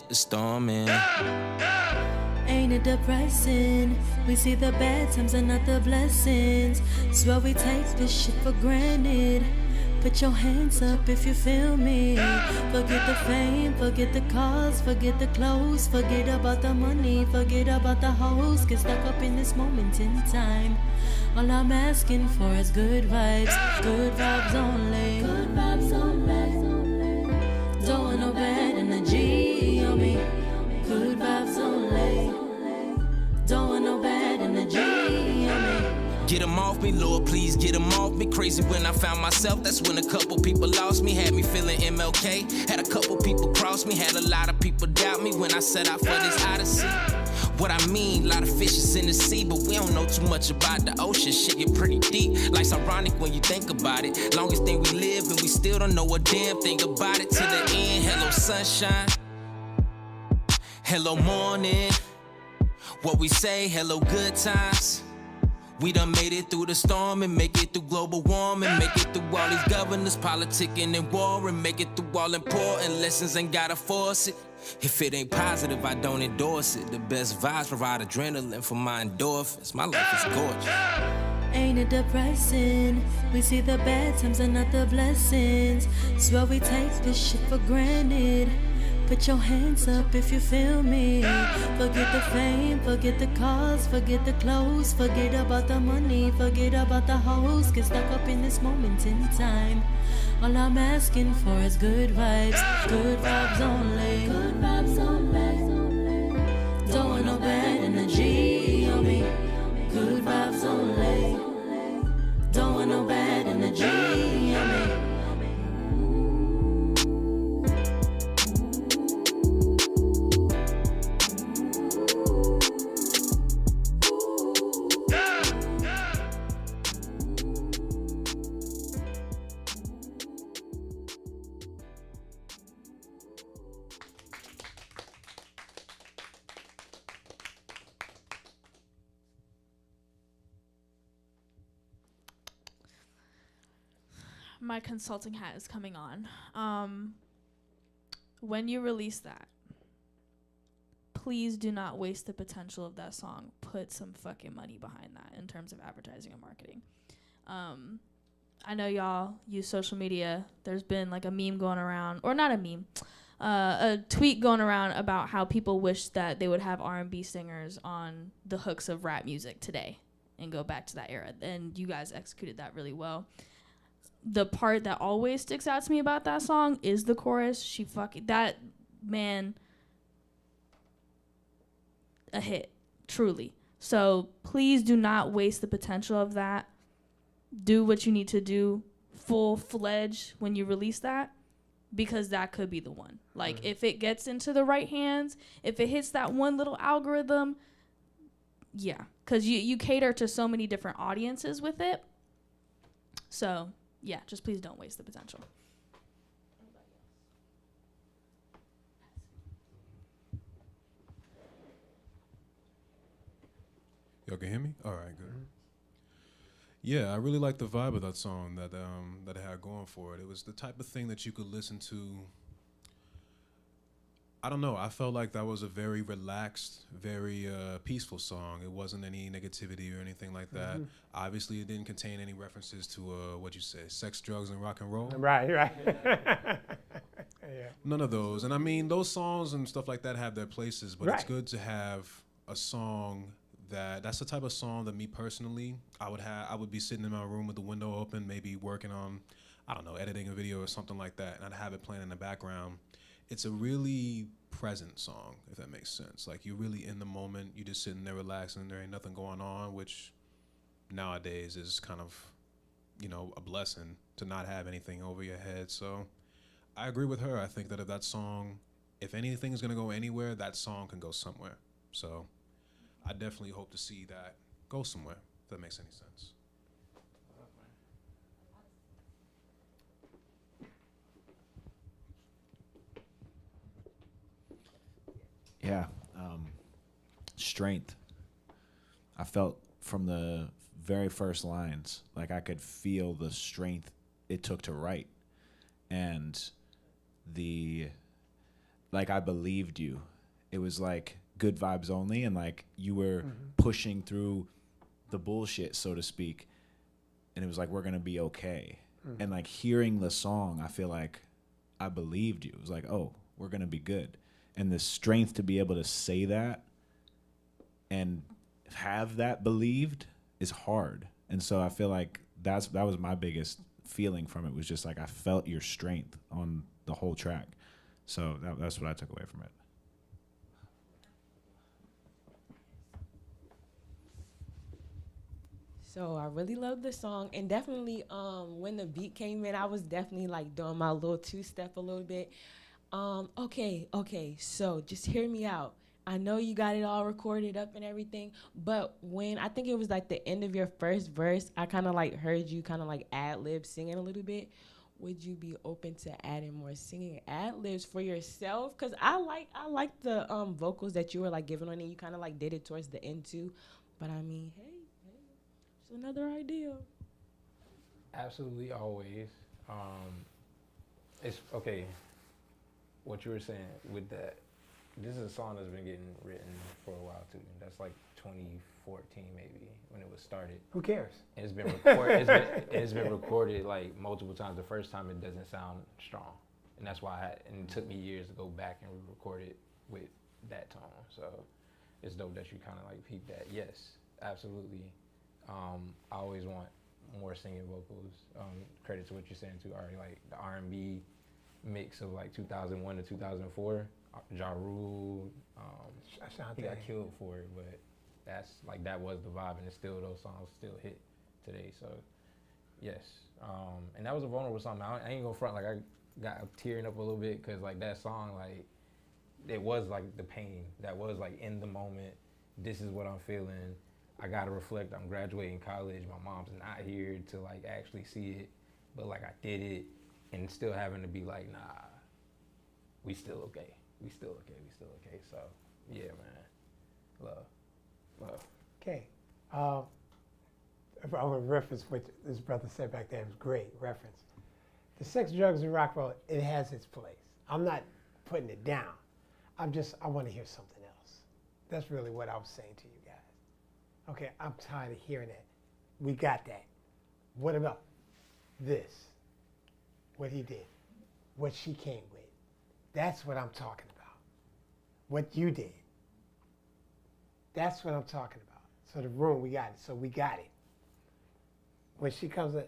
Ain't it depressing? We see the bad times and not the blessings. Swear we take this shit for granted. Put your hands up if you feel me. Forget the fame, forget the cars, forget the clothes, forget about the money, forget about the hoes. Get stuck up in this moment in time. All I'm asking for is good vibes only. Good vibes only. Don't want no bad energy on me. Good vibes only. Don't want no bad energy on me. Get them off me, Lord, please get them off me. Crazy when I found myself, that's when a couple people lost me. Had me feeling MLK, had a couple people cross me. Had a lot of people doubt me when I set out for this odyssey. What I mean, a lot of fishes in the sea, but we don't know too much about the ocean. Shit get pretty deep. Life's ironic when you think about it. Longest thing we live and we still don't know a damn thing about it to the end. Hello sunshine, hello morning. What we say, hello good times. We done made it through the storm and make it through global warming. Make it through all these governors politicking and warring. Make it through all important lessons, ain't gotta force it. If it ain't positive, I don't endorse it. The best vibes provide adrenaline for my endorphins. My life is gorgeous. Ain't it depressing? We see the bad times and not the blessings. Swear we take this shit for granted. Put your hands up if you feel me. Forget the fame, forget the cars, forget the clothes, forget about the money, forget about the hoes. Get stuck up in this moment in time. All I'm asking for is good vibes only. Good vibes only. Don't want no bad energy on me. Good vibes only. Don't want no bad energy on me. My consulting hat is coming on. When you release that, please do not waste the potential of that song. Put some fucking money behind that in terms of advertising and marketing. I know y'all use social media. There's been like a meme going around, or not a meme, a tweet going around about how people wish that they would have R&B singers on the hooks of rap music today and go back to that era. And you guys executed that really well. The part that always sticks out to me about that song is the chorus. That man, a hit, truly. So please do not waste the potential of that. Do what you need to do full-fledged when you release that, because that could be the one. Like, if it gets into the right hands, if it hits that one little algorithm, yeah, because you cater to so many different audiences with it. So yeah, just please don't waste the potential. Y'all can hear me? All right, good. Yeah, I really like the vibe of that song that it had going for it. It was the type of thing that you could listen to. I don't know. I felt like that was a very relaxed, very peaceful song. It wasn't any negativity or anything like that. Mm-hmm. Obviously, it didn't contain any references to what'd you say, sex, drugs, and rock and roll. Right. Yeah. None of those. And I mean, those songs and stuff like that have their places, but it's good to have a song that's the type of song that me personally, I would be sitting in my room with the window open, maybe working on, I don't know, editing a video or something like that, and I'd have it playing in the background. It's a really present song, if that makes sense. Like, you're really in the moment, you're just sitting there relaxing, there ain't nothing going on, which nowadays is kind of, a blessing to not have anything over your head. So I agree with her. I think that if anything is gonna go anywhere, that song can go somewhere. So I definitely hope to see that go somewhere, if that makes any sense. Yeah. Strength. I felt from the very first lines, like I could feel the strength it took to write. And I believed you. It was like good vibes only, and like you were pushing through the bullshit, so to speak. And it was like, we're going to be okay. And like hearing the song, I feel like I believed you. It was like, oh, we're going to be good. And the strength to be able to say that and have that believed is hard. And so I feel like that was my biggest feeling from it, was just like I felt your strength on the whole track. So that's what I took away from it. So I really love the song, and definitely when the beat came in, I was definitely like doing my little two-step a little bit. Okay, so just hear me out. I know you got it all recorded up and everything, but when I think it was like the end of your first verse, I kind of like heard you kind of like ad-lib singing a little bit. Would you be open to adding more singing ad-libs for yourself? Because I like the vocals that you were like giving on it. You kind of like did it towards the end too. But I mean, hey, it's another idea. Absolutely, always. It's okay. What you were saying with that, this is a song that's been getting written for a while too. That's like 2014 maybe when it was started. Who cares? And it's been recorded. it's been recorded like multiple times. The first time it doesn't sound strong, and that's why. And it took me years to go back and re-record it with that tone. So it's dope that you kind of like peep that. Yes, absolutely. I always want more singing vocals. Credit to what you're saying too, Ari. Like the R&B mix of like 2001 to 2004. Ja Rule, he got killed for it, but that's like that was the vibe, and it's still those songs still hit today. So yes, and that was a vulnerable song. I ain't gonna front, like I got tearing up a little bit because like that song, like it was like the pain that was like in the moment. This is what I'm feeling. I gotta reflect. I'm graduating college. My mom's not here to like actually see it, but like I did it, and still having to be like, nah, we still okay. We still okay. So, yeah, man. Love. Okay. I want to reference what this brother said back there. It was great reference. The sex, drugs, and rock roll, it has its place. I'm not putting it down. I want to hear something else. That's really what I was saying to you guys. Okay, I'm tired of hearing that. We got that. What about this? What he did. What she came with. That's what I'm talking about. What you did. That's what I'm talking about. So the room, we got it. So we got it. When she comes in,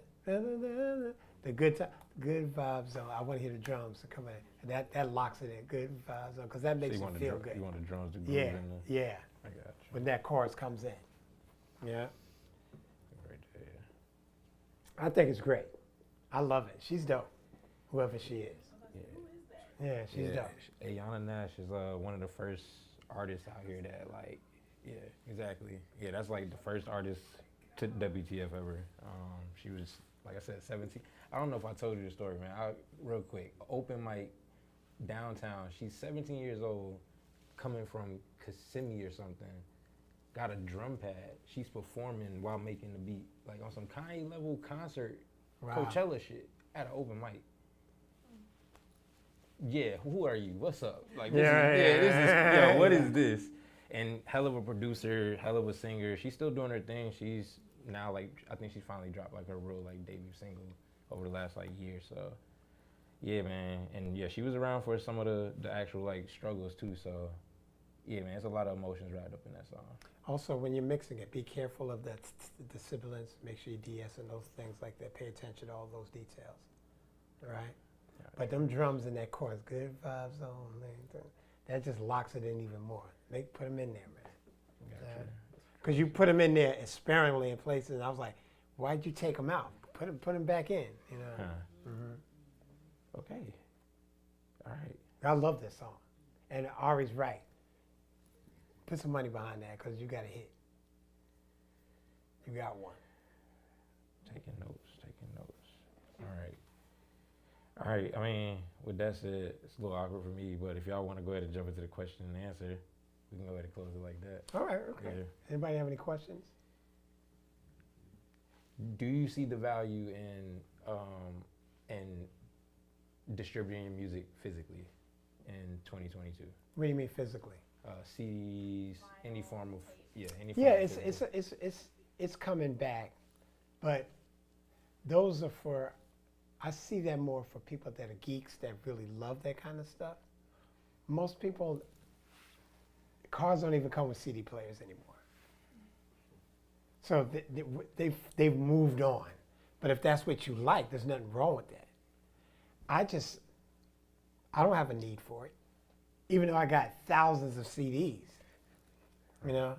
the good vibes zone. I want to hear the drums to come in. That locks it in. Good vibes zone, because that makes you feel good. You want the drums to groove yeah, in there? Yeah. I got you. When that chorus comes in. Yeah. Right there. I think it's great. I love it. She's dope. Whoever she is. Yeah, she's dope. Ayana Nash is one of the first artists out here that like, yeah, exactly. Yeah, that's like the first artist to WTF ever. She was, like I said, 17. I don't know if I told you the story, man. Real quick, open mic downtown. She's 17 years old, coming from Kissimmee or something. Got a drum pad. She's performing while making the beat, like on some Kanye level concert, Coachella shit at an open mic. Yeah, who are you? What's up? Like, what is this? And hell of a producer, hell of a singer. She's still doing her thing. She's now like, I think she finally dropped like her real like debut single over the last like year. So, yeah, man. And yeah, she was around for some of the actual like struggles too. So, yeah, man, it's a lot of emotions wrapped up in that song. Also, when you're mixing it, be careful of the sibilance. Make sure you de-ess and those things like that. Pay attention to all those details. All right? But them drums in that chorus, good vibes on, that just locks it in even more. Put them in there, man. Because you put them in there sparingly in places, and I was like, why'd you take them out? Put them back in, you know. Okay. All right. I love this song. And Ari's right. Put some money behind that, because you got a hit. You got one. Taking notes. All right, I mean, with that said, it's a little awkward for me, but if y'all want to go ahead and jump into the question and answer, we can go ahead and close it like that. All right, okay. Yeah. Anybody have any questions? Do you see the value in distributing your music physically in 2022? What do you mean physically? CDs, any form of, any form of it's coming back, but those are for, I see that more for people that are geeks that really love that kind of stuff. Most people, cars don't even come with CD players anymore. So they've moved on. But if that's what you like, there's nothing wrong with that. I don't have a need for it, even though I got thousands of CDs, you know.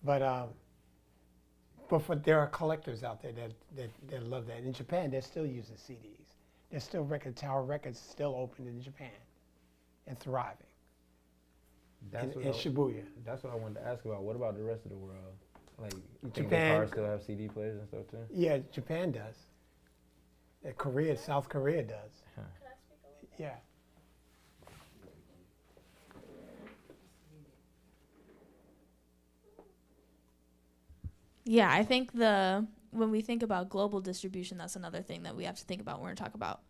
But there are collectors out there that love that. In Japan, they're still using CDs. There's still Tower Records still open in Japan and thriving. in Shibuya. That's what I wanted to ask about. What about the rest of the world? Like, you think Japan, cars still have CD players and stuff too? Yeah, Japan does. Korea, South Korea does. Huh. Yeah. Yeah, I think when we think about global distribution, that's another thing that we have to think about when we're talking about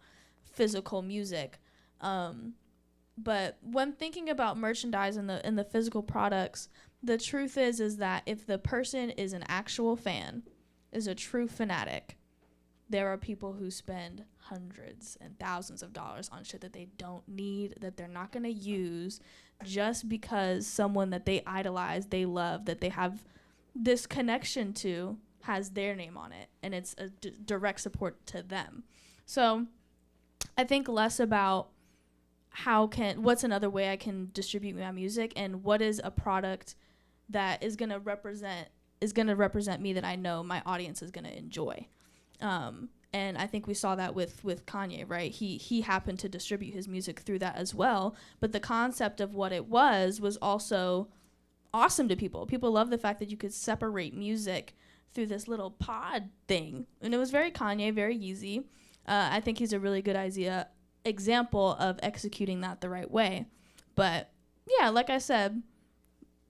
physical music. But when thinking about merchandise and the physical products, the truth is that if the person is an actual fan, is a true fanatic, there are people who spend hundreds and thousands of dollars on shit that they don't need, that they're not going to use, just because someone that they idolize, they love, that they have this connection to has their name on it, and it's a direct support to them. So I think less about what's another way I can distribute my music, and what is a product that is going to represent me, that I know my audience is going to enjoy. And I think we saw that with Kanye, right? He happened to distribute his music through that as well, but the concept of what it was also awesome to people. People love the fact that you could separate music through this little pod thing, and it was very Kanye, very easy. I think he's a really good example of executing that the right way. But yeah, like I said,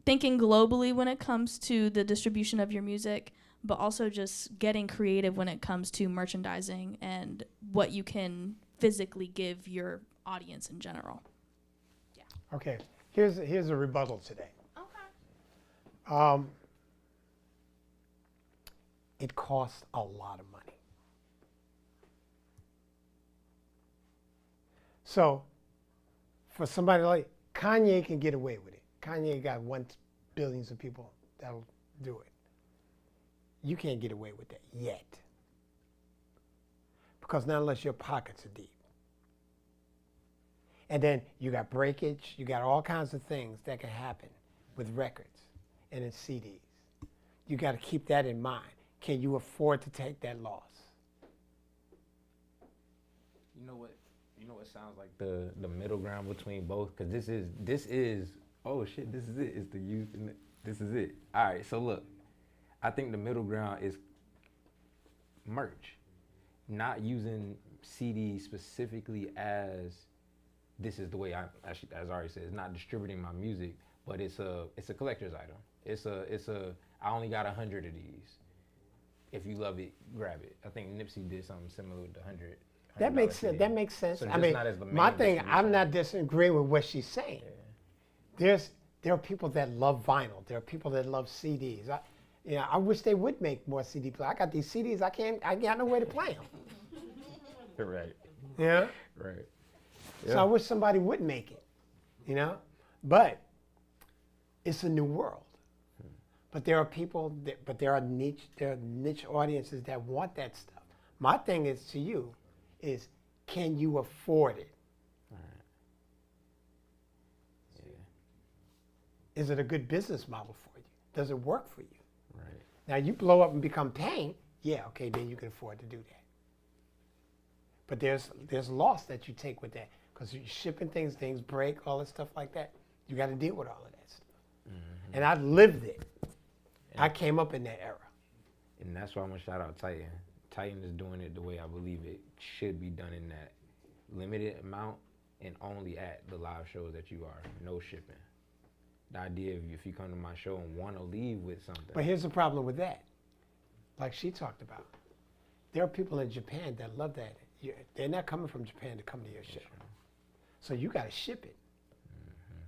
thinking globally when it comes to the distribution of your music, but also just getting creative when it comes to merchandising and what you can physically give your audience in general. Yeah. Okay, here's a rebuttal today. Okay. It costs a lot of money. So, for somebody like Kanye can get away with it. Kanye got billions of people that'll do it. You can't get away with that yet. Because not unless your pockets are deep. And then you got breakage, you got all kinds of things that can happen with records and in CDs. You got to keep that in mind. Can you afford to take that loss? You know what sounds like the middle ground between both? Because this is oh shit, this is it. It's the youth and this is it. All right, so look, I think the middle ground is merch. Not using CD specifically as this is the way as Ari said, it's not distributing my music, but it's a collector's item. It's a I only got 100 of these. If you love it, grab it. I think Nipsey did something similar with the 100. That makes sense. That makes sense. So I mean, my thing, I'm not disagreeing with what she's saying. Yeah. There are people that love vinyl. There are people that love CDs. I wish they would make more CD players. I got these CDs. I got no way to play them. Right. Yeah. Right. So I wish somebody would make it. But it's a new world. But there are people. There are niche audiences that want that stuff. My thing is to you, is can you afford it? Right. Yeah. Is it a good business model for you? Does it work for you? Right. Now you blow up and become Pain, yeah, okay, then you can afford to do that. But there's loss that you take with that because you're shipping things break, all that stuff like that. You got to deal with all of that stuff. Mm-hmm. And I lived it. And I came up in that era. And that's why I'm gonna shout out Titan. Titan is doing it the way I believe it should be done, in that limited amount and only at the live shows that you are, no shipping. The idea of if you come to my show and want to leave with something. But here's the problem with that. Like she talked about, there are people in Japan that love that. They're not coming from Japan to come to your show. So you got to ship it. Mm-hmm.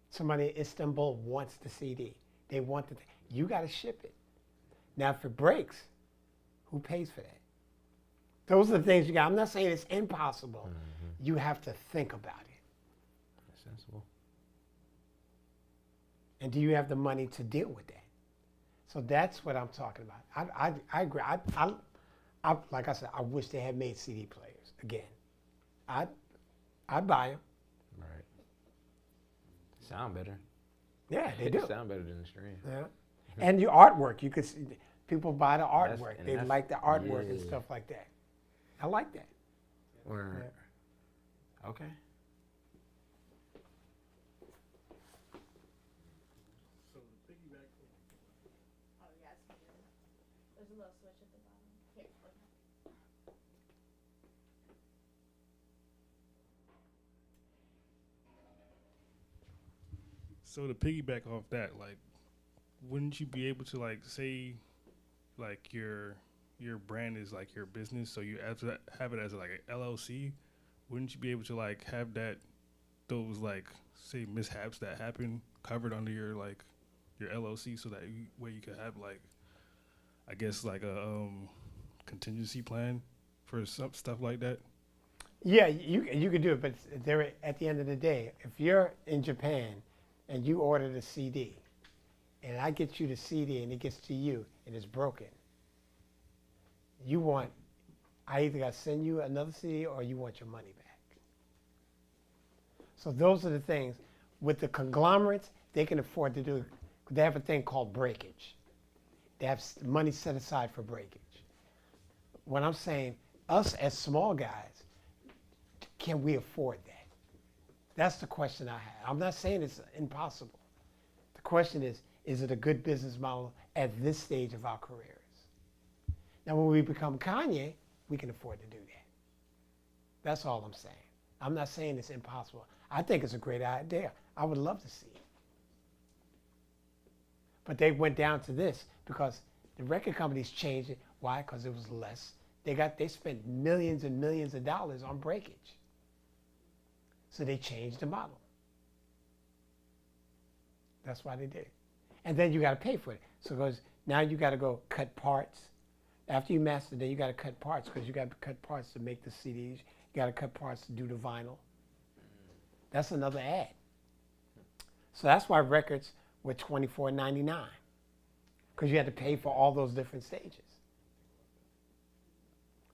Somebody in Istanbul wants the CD. They want the you got to ship it. Now if it breaks, who pays for that? Those are the things you got. I'm not saying it's impossible. Mm-hmm. You have to think about it. That's sensible. And do you have the money to deal with that? So that's what I'm talking about. I agree. I like I said, I wish they had made CD players again. I'd buy them. Right. Sound better. Yeah, they do. Sound better than the stream. Yeah. And your artwork, you could see. People buy the artwork. They like the artwork and stuff like that. I like that. Yeah. Okay. There's a little switch at the bottom. Here, look. So to piggyback off that, like, wouldn't you be able to like say, like your brand is like your business, so you have it as like an LLC? Wouldn't you be able to like have those like say mishaps that happen covered under your LLC, so that way you could have like, I guess like a contingency plan for some stuff like that? Yeah, you could do it, but there at the end of the day, if you're in Japan and you ordered a CD, and I get you the CD and it gets to you and it's broken, I either got to send you another CD or you want your money back. So those are the things. With the conglomerates, they can afford to do it. They have a thing called breakage. They have money set aside for breakage. What I'm saying, us as small guys, can we afford that? That's the question I have. I'm not saying it's impossible. The question is it a good business model at this stage of our careers? Now, when we become Kanye, we can afford to do that. That's all I'm saying. I'm not saying it's impossible. I think it's a great idea. I would love to see it. But they went down to this because the record companies changed it. Why? Because it was less. They spent millions and millions of dollars on breakage. So they changed the model. That's why they did it. And then you got to pay for it. So because now you got to go cut parts. After you master, then you got to cut parts, because you got to cut parts to make the CDs. You got to cut parts to do the vinyl. That's another ad. So that's why records were $24.99, because you had to pay for all those different stages.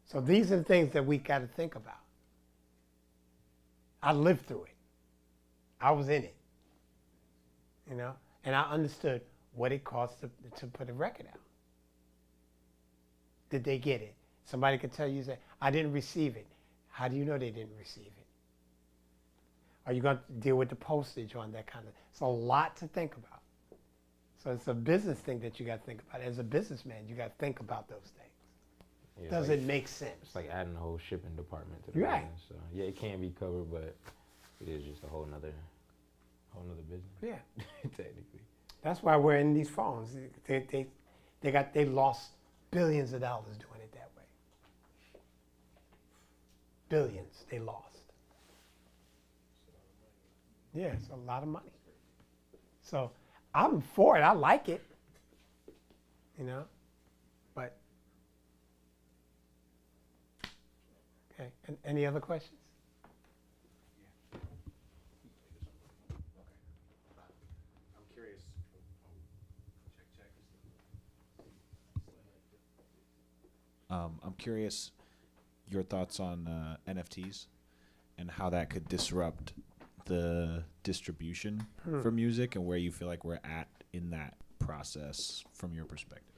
So these are the things that we got to think about. I lived through it. I was in it, you know, and I understood what it cost to put a record out. Did they get it? Somebody could tell you that I didn't receive it. How do you know they didn't receive it? Are you going to deal with the postage on that kind of? It's a lot to think about. So it's a business thing that you got to think about. As a businessman, you got to think about those things. Yeah, Does it make sense? It's like adding a whole shipping department to the Right. business. So yeah, it can be covered, but it is just a whole nother business. Yeah. Technically. That's why we're in these phones. They lost billions of dollars doing it that way. Billions they lost. Yeah, it's a lot of money. So I'm for it. I like it. You know, but okay. And any other questions? I'm curious. I'm curious your thoughts on NFTs and how that could disrupt the distribution for music, and where you feel like we're at in that process from your perspective.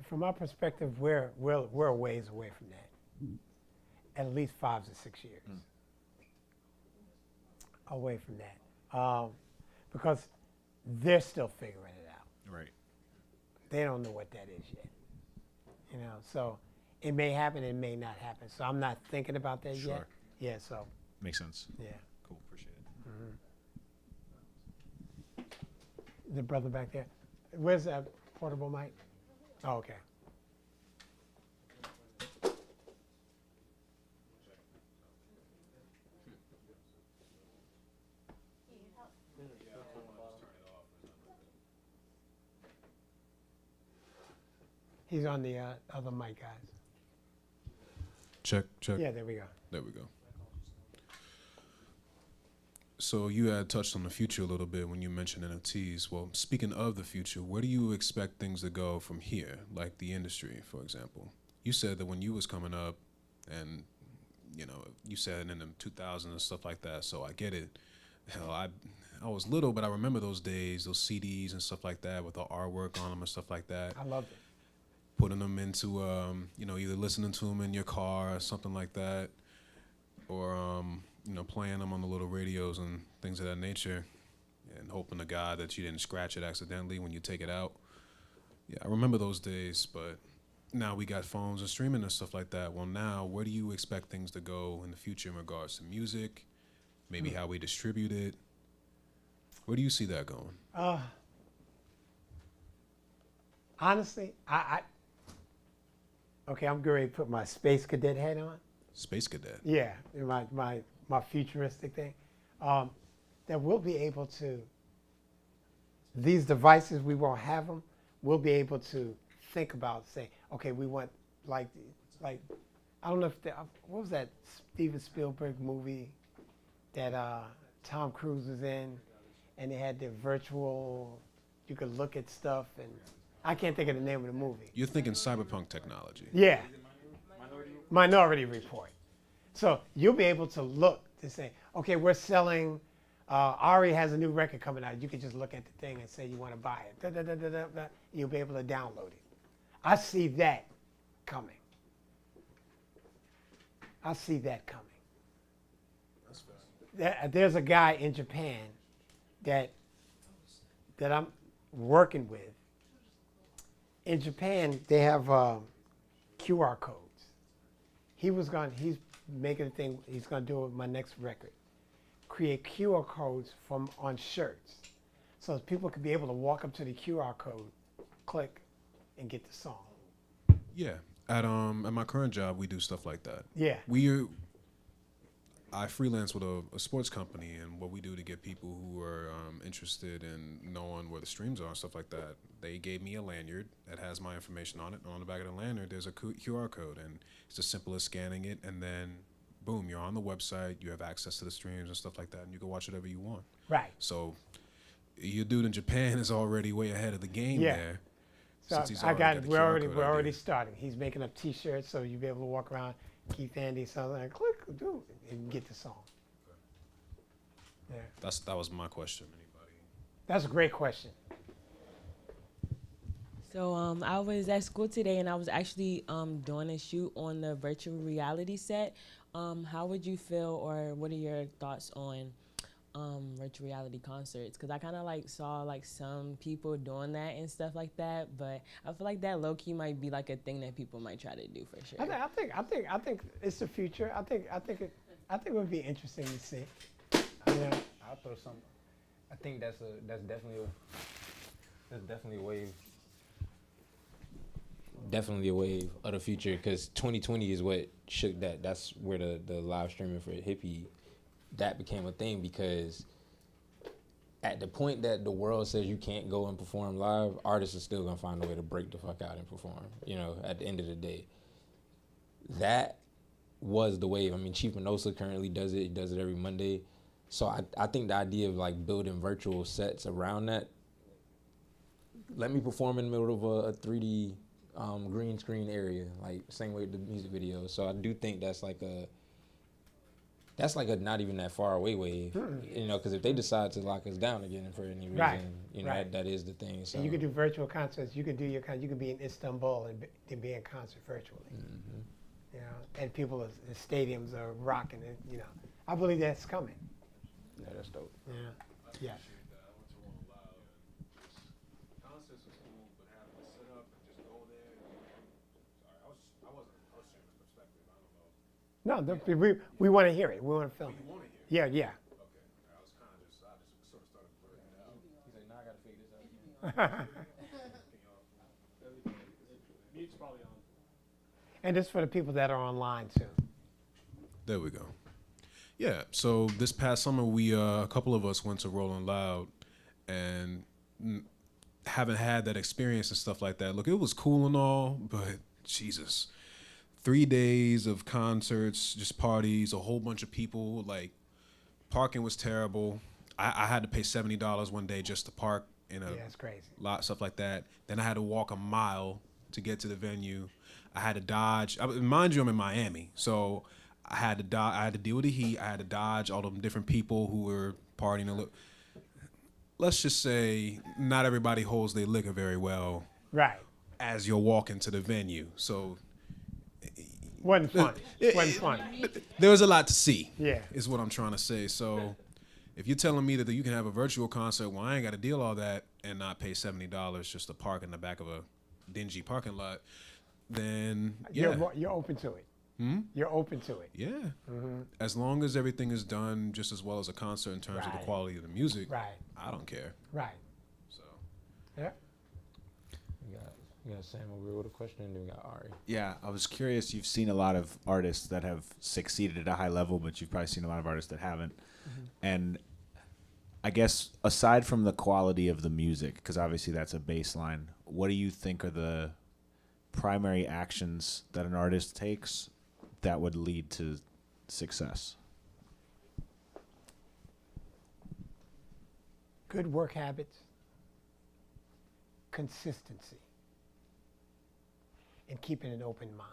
From our perspective, we're a ways away from that. At least 5 to 6 years away from that, because they're still figuring it out. Right. They don't know what that is yet. You know, so it may happen, it may not happen. So I'm not thinking about that yet. Sure. Yeah. So. Makes sense. Yeah. Cool. Appreciate it. The brother back there. Where's that portable mic? Oh, okay. He's on the other mic, guys. Check. Yeah, there we go. There we go. So you had touched on the future a little bit when you mentioned NFTs. Well, speaking of the future, where do you expect things to go from here, like the industry, for example? You said that when you was coming up, and you know, you said in the 2000s and stuff like that, so I get it. Hell, I was little, but I remember those days, those CDs and stuff like that with the artwork on them and stuff like that. I loved it. Putting them into, you know, either listening to them in your car or something like that, or, you know, playing them on the little radios and things of that nature, and hoping to God that you didn't scratch it accidentally when you take it out. Yeah, I remember those days, but now we got phones and streaming and stuff like that. Well, now where do you expect things to go in the future in regards to music? Maybe how we distribute it. Where do you see that going? Honestly, okay, I'm going to put my space cadet hat on. Space cadet. Yeah, my futuristic thing. That we'll be able to. These devices, we won't have them. We'll be able to think about, say, okay, we want like I don't know if what was that Steven Spielberg movie that Tom Cruise was in, and they had the virtual, you could look at stuff, and I can't think of the name of the movie. You're thinking cyberpunk technology. Yeah. Minority Report. So you'll be able to look to say, okay, we're selling, Ari has a new record coming out. You can just look at the thing and say you want to buy it. Da, da, da, da, da, da. You'll be able to download it. I see that coming. I see that coming. There's a guy in Japan that I'm working with. In Japan, they have QR codes. He's making a thing, he's going to do it with my next record. Create QR codes on shirts. So people could be able to walk up to the QR code, click, and get the song. Yeah. At my current job, we do stuff like that. Yeah. I freelance with a sports company, and what we do to get people who are interested in knowing where the streams are and stuff like that, they gave me a lanyard that has my information on it. And on the back of the lanyard, there's a QR code, and it's as simple as scanning it, and then boom, you're on the website, you have access to the streams and stuff like that, and you can watch whatever you want. Right. So your dude in Japan is already way ahead of the game there. So we're already starting. He's making up T-shirts, so you'll be able to walk around, Keith Andy, something like click, do, and get the song. Yeah. That was my question. Anybody? That's a great question. So I was at school today, and I was actually doing a shoot on the virtual reality set. How would you feel, or what are your thoughts on virtual reality concerts? Because I kind of like saw like some people doing that and stuff like that, but I feel like that low key might be like a thing that people might try to do for sure. I think it's the future. I think it would be interesting to see. Yeah. I'll throw some. I think that's definitely a wave. Definitely a wave of the future, because 2020 is what shook that. That's where the live streaming for Hippie, that became a thing, because at the point that the world says you can't go and perform live, artists are still gonna find a way to break the fuck out and perform. You know, at the end of the day, that was the wave. I mean, Chief Minosa currently does it. He does it every Monday. So I think the idea of like building virtual sets around that. Let me perform in the middle of a 3D green screen area, like same way with the music video. So I do think that's like a not even that far away wave, you know, because if they decide to lock us down again for any reason, you know, that is the thing. So and you can do virtual concerts. You can do you can be in Istanbul and be in concert virtually. Mm-hmm. You know, and people, the stadiums are rocking it. You know, I believe that's coming. Yeah, that's dope. Yeah. Yeah. No, we want to hear it. We want to film it. Yeah, yeah. Okay. I just sort of started blurring it out. He's like, now I got to figure this out. Mute's probably on. And it's for the people that are online too. There we go. Yeah. So this past summer, we a couple of us went to Rolling Loud, and haven't had that experience and stuff like that. Look, it was cool and all, but Jesus. 3 days of concerts, just parties, a whole bunch of people. Like, parking was terrible. I had to pay $70 one day just to park in a that's crazy. Lot, stuff like that. Then I had to walk a mile to get to the venue. I had to dodge. Mind you, I'm in Miami, so I had to deal with the heat. I had to dodge all them different people who were partying. Let's just say not everybody holds their liquor very well. Right. As you're walking to the venue, so. Wasn't fun. Wasn't fun. There was a lot to see. Yeah. Is what I'm trying to say. So if you're telling me that you can have a virtual concert, well, I ain't got to deal all that and not pay $70 just to park in the back of a dingy parking lot, then yeah. You're open to it. Hmm? You're open to it. Yeah. Mm-hmm. As long as everything is done just as well as a concert in terms of the Right. quality of the music, Right. I don't care. Right. So. Yeah. We got Sam over here with a question, and then we got Ari. Yeah, I was curious. You've seen a lot of artists that have succeeded at a high level, but you've probably seen a lot of artists that haven't. Mm-hmm. And I guess aside from the quality of the music, because obviously that's a baseline, what do you think are the primary actions that an artist takes that would lead to success? Good work habits, consistency, and keeping an open mind.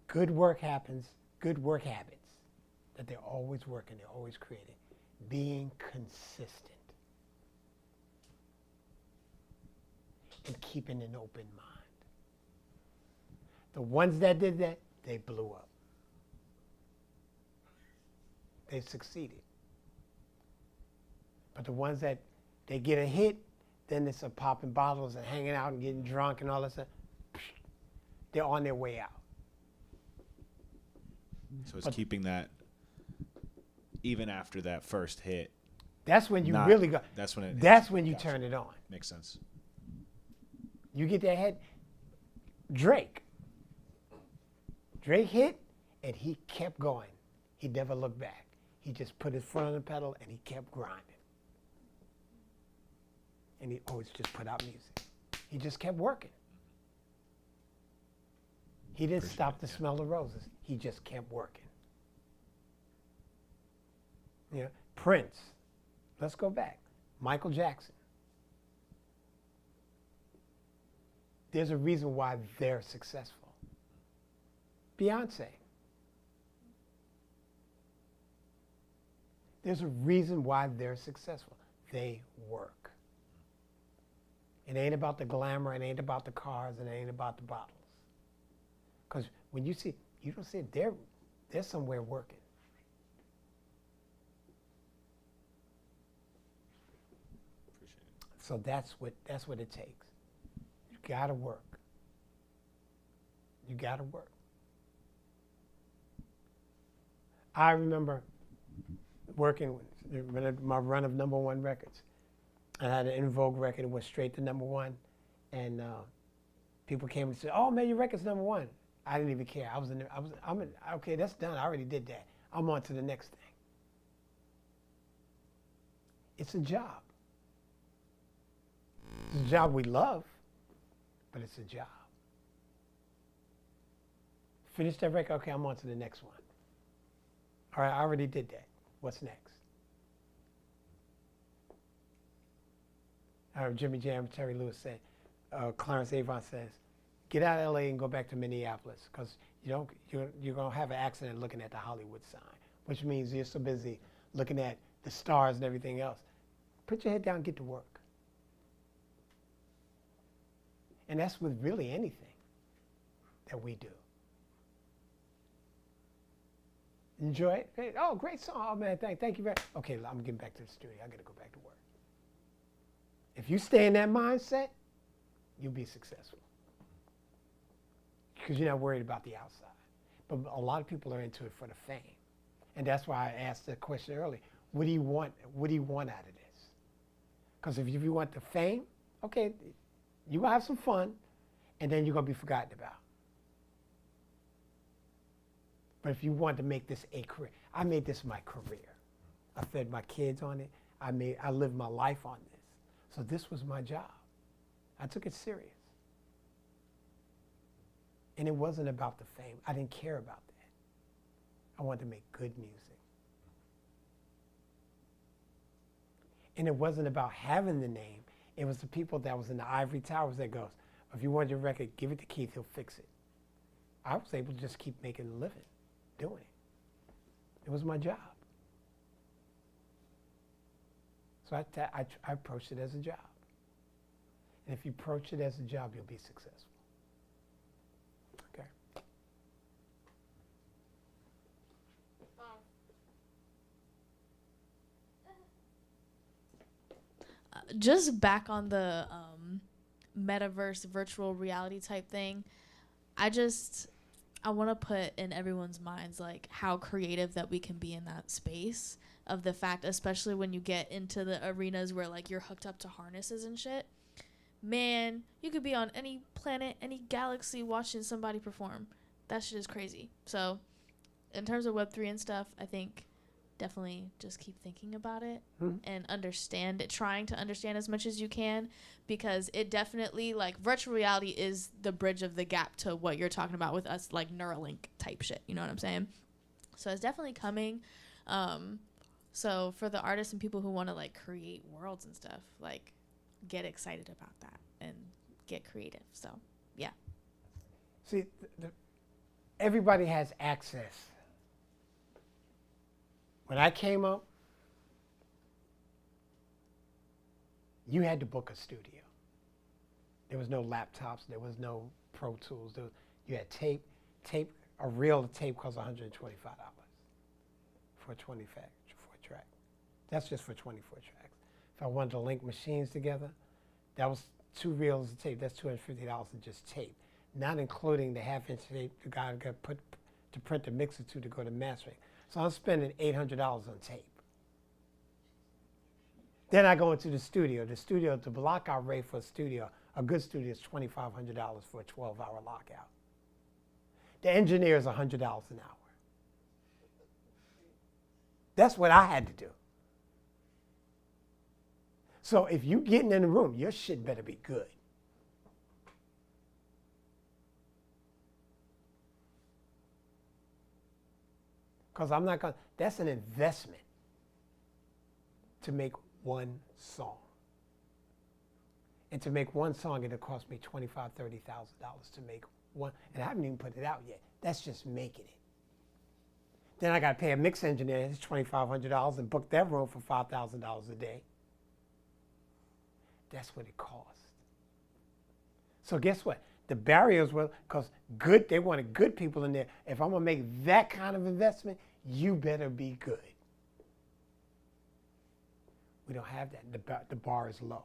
Good work habits, that they're always working, they're always creating. Being consistent. And keeping an open mind. The ones that did that, they blew up. They succeeded. But the ones that they get a hit, then it's a popping bottles and hanging out and getting drunk and all that stuff, they're on their way out. So it's keeping that even after that first hit. That's when you really go. That's when it. That's when you turn it on. Makes sense. You get that hit. Drake hit, and he kept going. He never looked back. He just put his foot on the pedal, and he kept grinding. And he always just put out music. He just kept working. He didn't stop to smell the roses. He just kept working. You know, Prince. Let's go back. Michael Jackson. There's a reason why they're successful. Beyonce. There's a reason why they're successful. They work. It ain't about the glamour, it ain't about the cars, it ain't about the bottles. Because when you see, you don't see it, they're somewhere working. So that's what it takes. You gotta work. You gotta work. I remember working with my run of #1 records. I had an In Vogue record, it went straight to #1, and people came and said, "Oh man, your record's #1." I didn't even care. Okay, that's done. I already did that. I'm on to the next thing. It's a job. It's a job we love, but it's a job. Finish that record, okay, I'm on to the next one. All right, I already did that. What's next? Jimmy Jam, Terry Lewis said, Clarence Avant says, get out of LA and go back to Minneapolis, because you're going to have an accident looking at the Hollywood sign, which means you're so busy looking at the stars and everything else. Put your head down and get to work. And that's with really anything that we do. Enjoy it? Great. Oh, great song. Oh, man, thank you very much. Okay, I'm getting back to the studio. I got to go back to work. If you stay in that mindset, you'll be successful. Because you're not worried about the outside. But a lot of people are into it for the fame. And that's why I asked the question earlier. What do you want? What do you want out of this? Because if you want the fame, okay, you're going to have some fun, and then you're going to be forgotten about. But if you want to make this a career, I made this my career. I fed my kids on it. I lived my life on this. So this was my job. I took it serious. And it wasn't about the fame. I didn't care about that. I wanted to make good music. And it wasn't about having the name. It was the people that was in the ivory towers that goes, if you want your record, give it to Keith, he'll fix it. I was able to just keep making a living, doing it. It was my job. So I approached it as a job. And if you approach it as a job, you'll be successful. Okay. Just back on the metaverse virtual reality type thing, I want to put in everyone's minds like how creative that we can be in that space of the fact, especially when you get into the arenas where like you're hooked up to harnesses and shit. Man, you could be on any planet, any galaxy watching somebody perform. That shit is crazy. So in terms of Web3 and stuff, I think definitely just keep thinking about it and understand it, trying to understand as much as you can, because it definitely, like, virtual reality is the bridge of the gap to what you're talking about with us, like Neuralink type shit. You know what I'm saying? So it's definitely coming. So for the artists and people who want to like create worlds and stuff, like, get excited about that and get creative. So yeah. See, everybody has access. When I came up, you had to book a studio. There was no laptops. There was no Pro Tools. You had tape. A reel of tape costs $125 for a 24 track. That's just for 24 tracks. If I wanted to link machines together, that was 2 reels of tape. That's $250 in just tape, not including the half-inch tape the guy got put to print the mixer to go to mastering. So I'm spending $800 on tape. Then I go into the studio. The studio, the lockout rate for a studio, a good studio is $2,500 for a 12-hour lockout. The engineer is $100 an hour. That's what I had to do. So if you getting in the room, your shit better be good. Because I'm not going to, that's an investment to make one song. And to make one song, it'll cost me $25,000, $30,000 to make one. And I haven't even put it out yet. That's just making it. Then I got to pay a mix engineer his $2,500 and book that room for $5,000 a day. That's what it costs. So guess what? The barriers were, because they wanted good people in there. If I'm going to make that kind of investment, you better be good. We don't have that. The bar is low.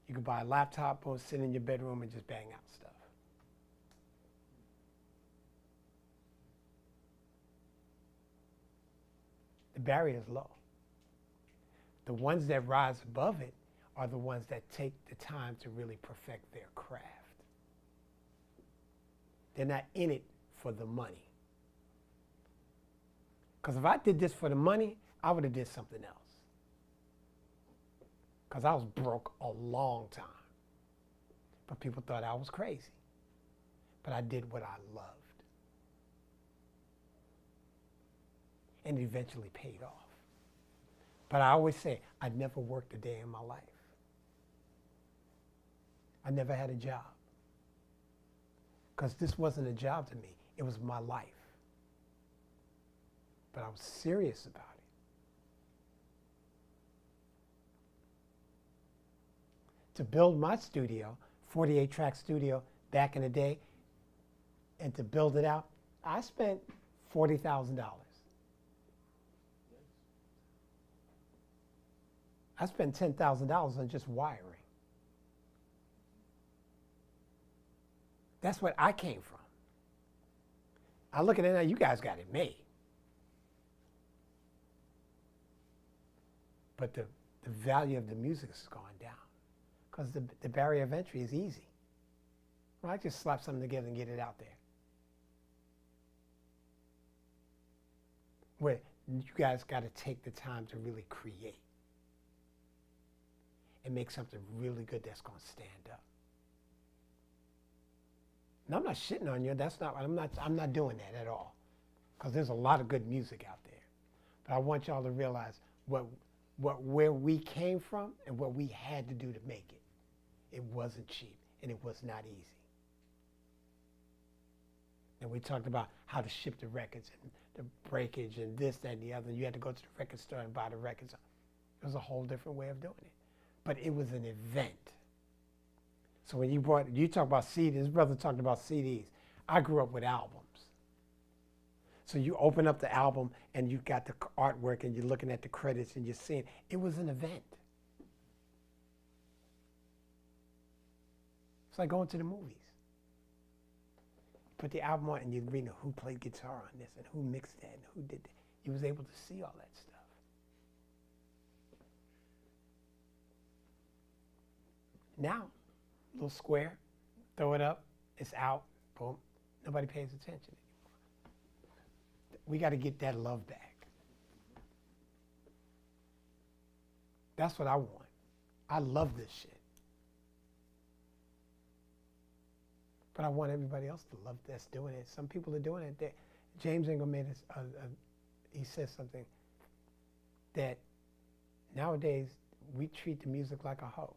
You can buy a laptop or sit in your bedroom and just bang out stuff. The barrier is low. The ones that rise above it are the ones that take the time to really perfect their craft. They're not in it for the money. Because if I did this for the money, I would have did something else. Because I was broke a long time. But people thought I was crazy. But I did what I loved. And it eventually paid off. But I always say, I never worked a day in my life. I never had a job. Because this wasn't a job to me. It was my life. But I was serious about it. To build my studio, 48-track studio back in the day, and to build it out, I spent $40,000. I spent $10,000 on just wiring. That's what I came from. I look at it now, you guys got it made. But the value of the music has gone down because the barrier of entry is easy. Well, I just slap something together and get it out there. Where you guys got to take the time to really create and make something really good that's going to stand up. And I'm not shitting on you. That's not. I'm not doing that at all, because there's a lot of good music out there. But I want y'all to realize where we came from and what we had to do to make it. It wasn't cheap and it was not easy. And we talked about how to ship the records and the breakage and this, that, and the other. You had to go to the record store and buy the records. It was a whole different way of doing it. But it was an event. So when you talk about CDs, this brother talked about CDs. I grew up with albums. So you open up the album and you got the artwork and you're looking at the credits and you're seeing, it was an event. It's like going to the movies. Put the album on and you read who played guitar on this and who mixed that and who did that. You was able to see all that stuff. Now, little square, throw it up, it's out, boom. Nobody pays attention anymore. We got to get that love back. That's what I want. I love this shit. But I want everybody else to love that's doing it. Some people are doing it. James Ingram made he says something that nowadays we treat the music like a hoe.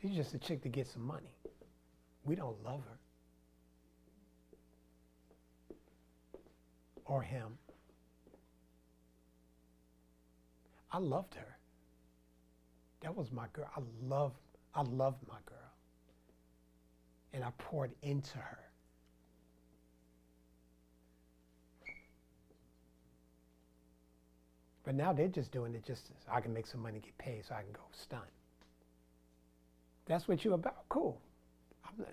She's just a chick to get some money. We don't love her. Or him. I loved her. That was my girl. I loved my girl. And I poured into her. But now they're just doing it just so I can make some money, get paid, so I can go stunt. That's what you're about. Cool.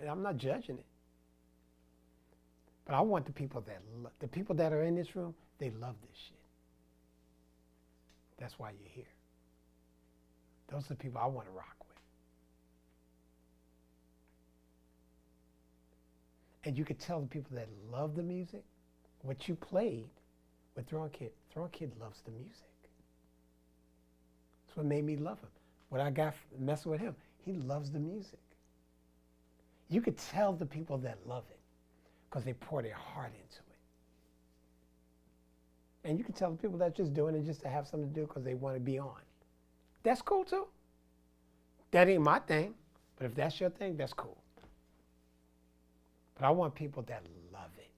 I'm not judging it. But I want the people that are in this room, they love this shit. That's why you're here. Those are the people I want to rock with. And you could tell the people that love the music, what you played with Throwing Kid. Throwing Kid loves the music. That's what made me love him. What I got messing with him, he loves the music. You could tell the people that love it because they pour their heart into it. And you can tell the people that just doing it just to have something to do because they want to be on. That's cool too. That ain't my thing, but if that's your thing, that's cool. But I want people that love it.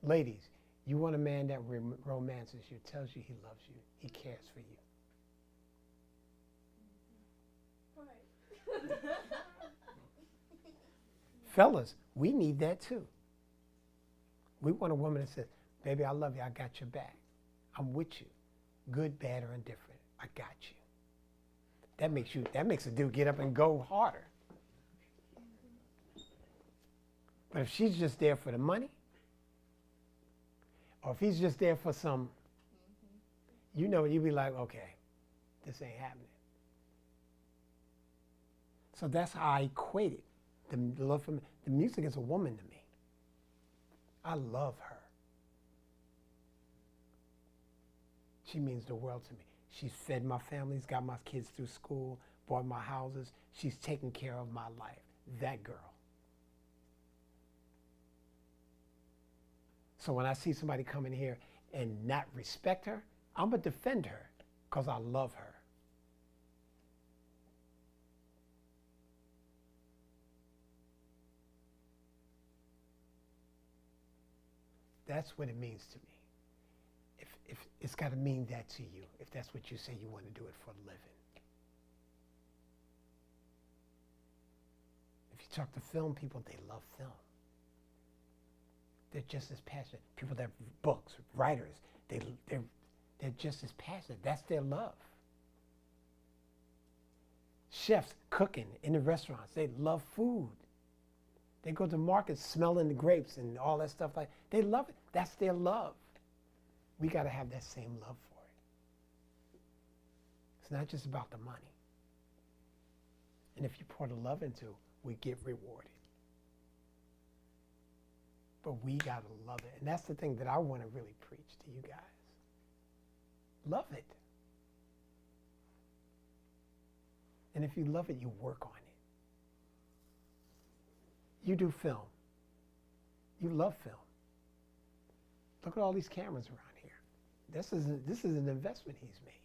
Ladies, you want a man that romances you, tells you he loves you, he cares for you. Fellas, we need that too. We want a woman that says, baby, I love you, I got your back. I'm with you. Good, bad, or indifferent. I got you. That makes a dude get up and go harder. But if she's just there for the money, or if he's just there for some, you know, you'd be like, okay, this ain't happening. So that's how I equate it. The love for me. The music is a woman to me. I love her. She means the world to me. She's fed my families, got my kids through school, bought my houses. She's taken care of my life. That girl. So when I see somebody come in here and not respect her, I'm going to defend her because I love her. That's what it means to me. If it's got to mean that to you, if that's what you say you want to do it for a living. If you talk to film people, they love film. They're just as passionate. People that have books, writers, they're just as passionate. That's their love. Chefs cooking in the restaurants, they love food. They go to markets smelling the grapes and all that stuff. They love it. That's their love. We got to have that same love for it. It's not just about the money. And if you pour the love into it, we get rewarded. But we got to love it. And that's the thing that I want to really preach to you guys. Love it. And if you love it, you work on it. You do film. You love film. Look at all these cameras around here. This is an investment he's made.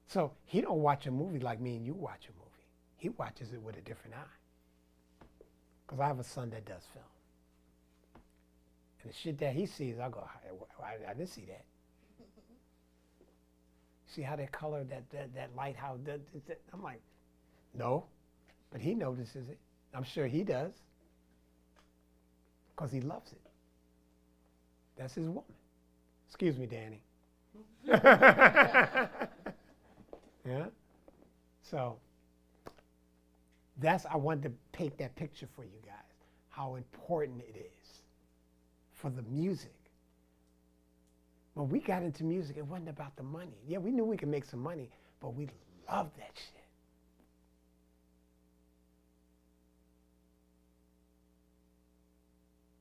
So he don't watch a movie like me and you watch a movie. He watches it with a different eye. Because I have a son that does film. And the shit that he sees, I go, I didn't see that. See how they color that light, how I'm like, no. But he notices it. I'm sure he does. Because he loves it. That's his woman. Excuse me, Danny. Yeah. So I wanted to paint that picture for you guys, how important it is for the music. When we got into music, it wasn't about the money. Yeah, we knew we could make some money, but we loved that shit.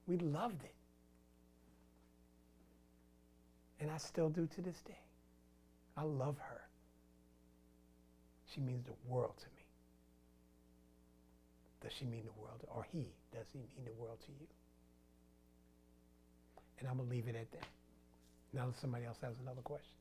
We loved it. And I still do to this day. I love her. She means the world to me. Does she mean the world, or does he mean the world to you? And I'm going to leave it at that. Now somebody else has another question.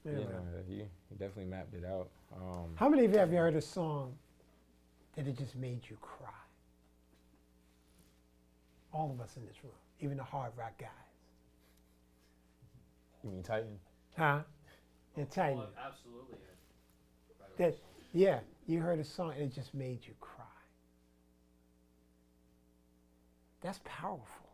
He definitely mapped it out. How many of you have heard a song that it just made you cry? All of us in this room, even the hard rock guys. You mean Titan? Huh? Yeah, Titan. Well, absolutely. Yeah, you heard a song and it just made you cry. That's powerful.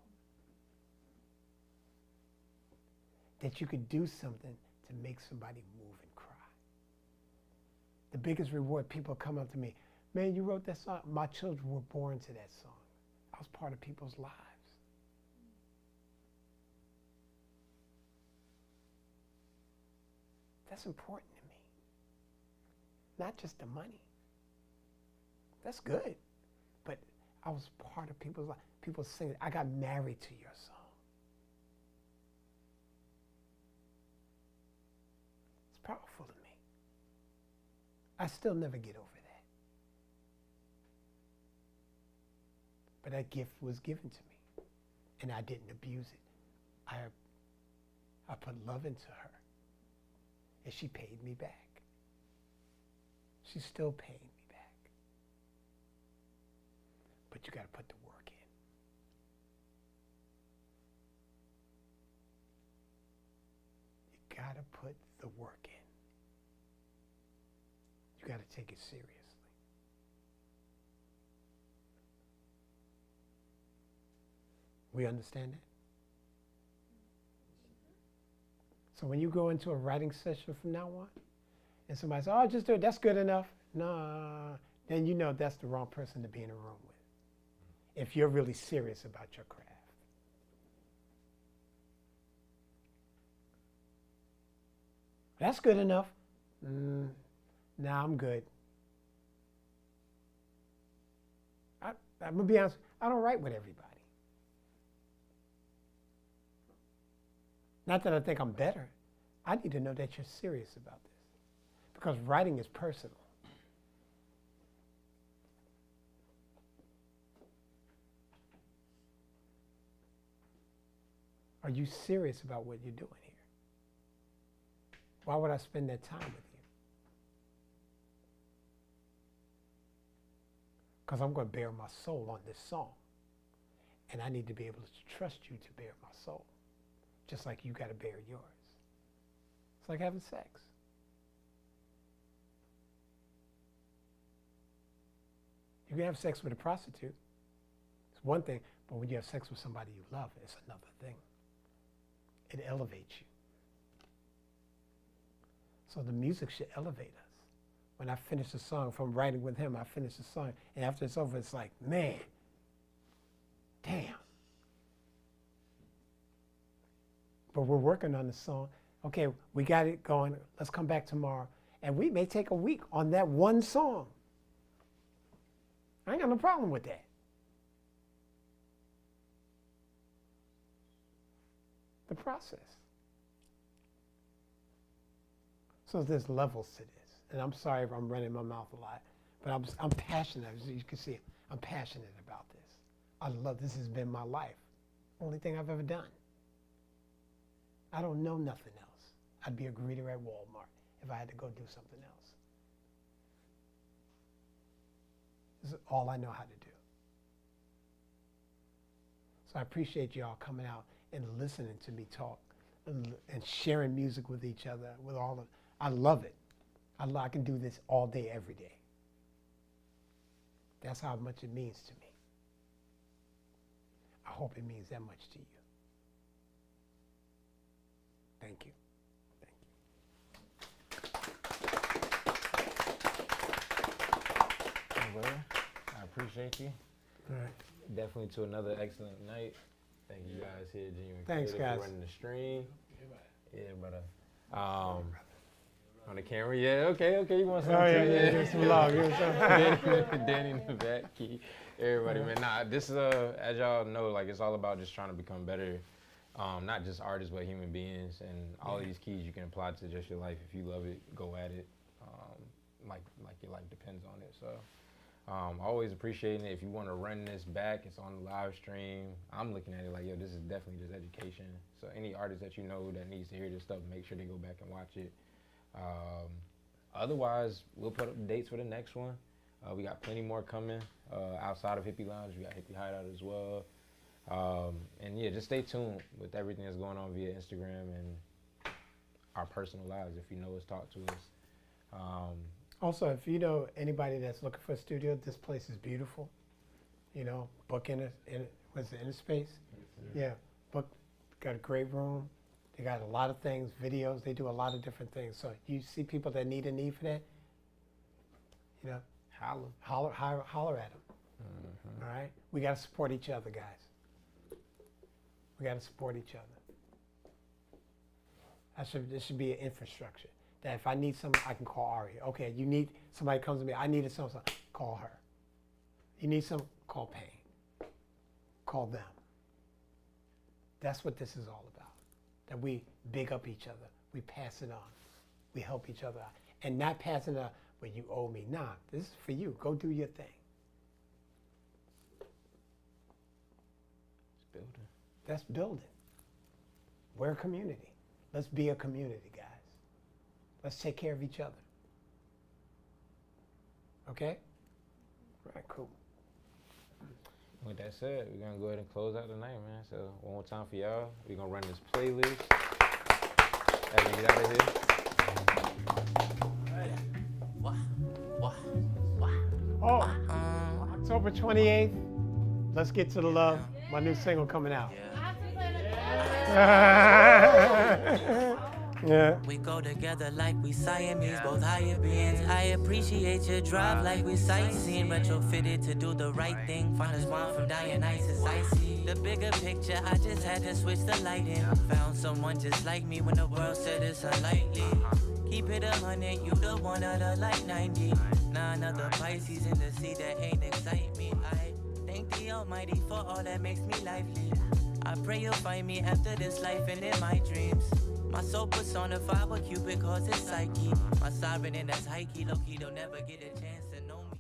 That you could do something to make somebody move and cry. The biggest reward, people come up to me, man, you wrote that song. My children were born to that song. I was part of people's lives. That's important to me. Not just the money. That's good. But I was part of people's life. People sing, I got married to your song. It's powerful to me. I still never get over that. But that gift was given to me. And I didn't abuse it. I put love into her. And she paid me back. She's still paying me back. But you got to put the work in. You got to put the work in. You got to take it seriously. We understand that? So when you go into a writing session from now on, and somebody says, oh, just do it, that's good enough. No, then you know that's the wrong person to be in a room with. If you're really serious about your craft. That's good enough. Nah, I'm good. I'm gonna be honest, I don't write with everybody. Not that I think I'm better. I need to know that you're serious about this. Because writing is personal. Are you serious about what you're doing here? Why would I spend that time with you? Because I'm going to bare my soul on this song. And I need to be able to trust you to bare my soul. Just like you got to bear yours. It's like having sex. You can have sex with a prostitute. It's one thing, but when you have sex with somebody you love, it's another thing. It elevates you. So the music should elevate us. When I finish a song, if I'm writing with him, I finish the song, and after it's over, it's like, man, damn. But we're working on the song. Okay, we got it going. Let's come back tomorrow. And we may take a week on that one song. I ain't got no problem with that. The process. So there's levels to this. And I'm sorry if I'm running my mouth a lot, but I'm passionate. As you can see, I'm passionate about this. I love this. Has been my life. Only thing I've ever done. I don't know nothing else. I'd be a greeter at Walmart if I had to go do something else. This is all I know how to do. So I appreciate y'all coming out and listening to me talk and sharing music with each other, with all of. I love it. I can do this all day, every day. That's how much it means to me. I hope it means that much to you. Thank you. Well, I appreciate you. All right. Definitely to another excellent night. Thank you guys here, Genuine Thanks, Creative, guys. for running the stream. Yeah, brother. On the camera, yeah, okay, you want something? Oh, yeah, give some love, give some. Danny in the back, Key, everybody, man. Nah, this is, as y'all know, like, it's all about just trying to become better, not just artists, but human beings, and all these keys you can apply to just your life. If you love it, go at it, like your life depends on it, so. Always appreciating it. If you want to run this back, it's on the live stream. I'm looking at it like, yo, this is definitely just education. So any artist that you know that needs to hear this stuff, make sure they go back and watch it. Otherwise, we'll put up the dates for the next one. We got plenty more coming outside of Hippie Lounge. We got Hippie Hideout as well. And yeah, just stay tuned with everything that's going on via Instagram and our personal lives. If you know us, talk to us. Also, if you know anybody that's looking for a studio, this place is beautiful. You know, book what's the InnerSpace? Yeah, book, got a great room. They got a lot of things, videos. They do a lot of different things. So you see people that need a need for that, you know, holler at them. Mm-hmm. All right, we got to support each other, guys. We got to support each other. This should be an infrastructure. That if I need something, I can call Ari. Okay, you need somebody comes to me. I needed something. Call her. You need something. Call Payne. Call them. That's what this is all about. That we big up each other. We pass it on. We help each other out, and not passing it on. Well, you owe me. Nah, this is for you. Go do your thing. It's building. That's building. We're a community. Let's be a community, guys. Let's take care of each other. Okay? All right, cool. With that said, we're going to go ahead and close out the night, man. So one more time for y'all. We're going to run this playlist as we get out of here. Oh, October 28th. Let's get to the love. My new single coming out. Yeah. We go together like we Siamese, both higher beings. I appreciate your drive like we sightseeing. Retrofitted to do the right thing. Find us one from Dionysus, I see. The bigger picture, I just had to switch the lighting. Found someone just like me when the world said it's unlikely. Keep it 100, you the one out of like 90. Nah, another Pisces in the sea that ain't excite me. I thank the Almighty for all that makes me lively. I pray you'll find me after this life and in my dreams. My soul personified with Cupid cause it's psyche. My siren in that's high key, low key, don't never get a chance to know me.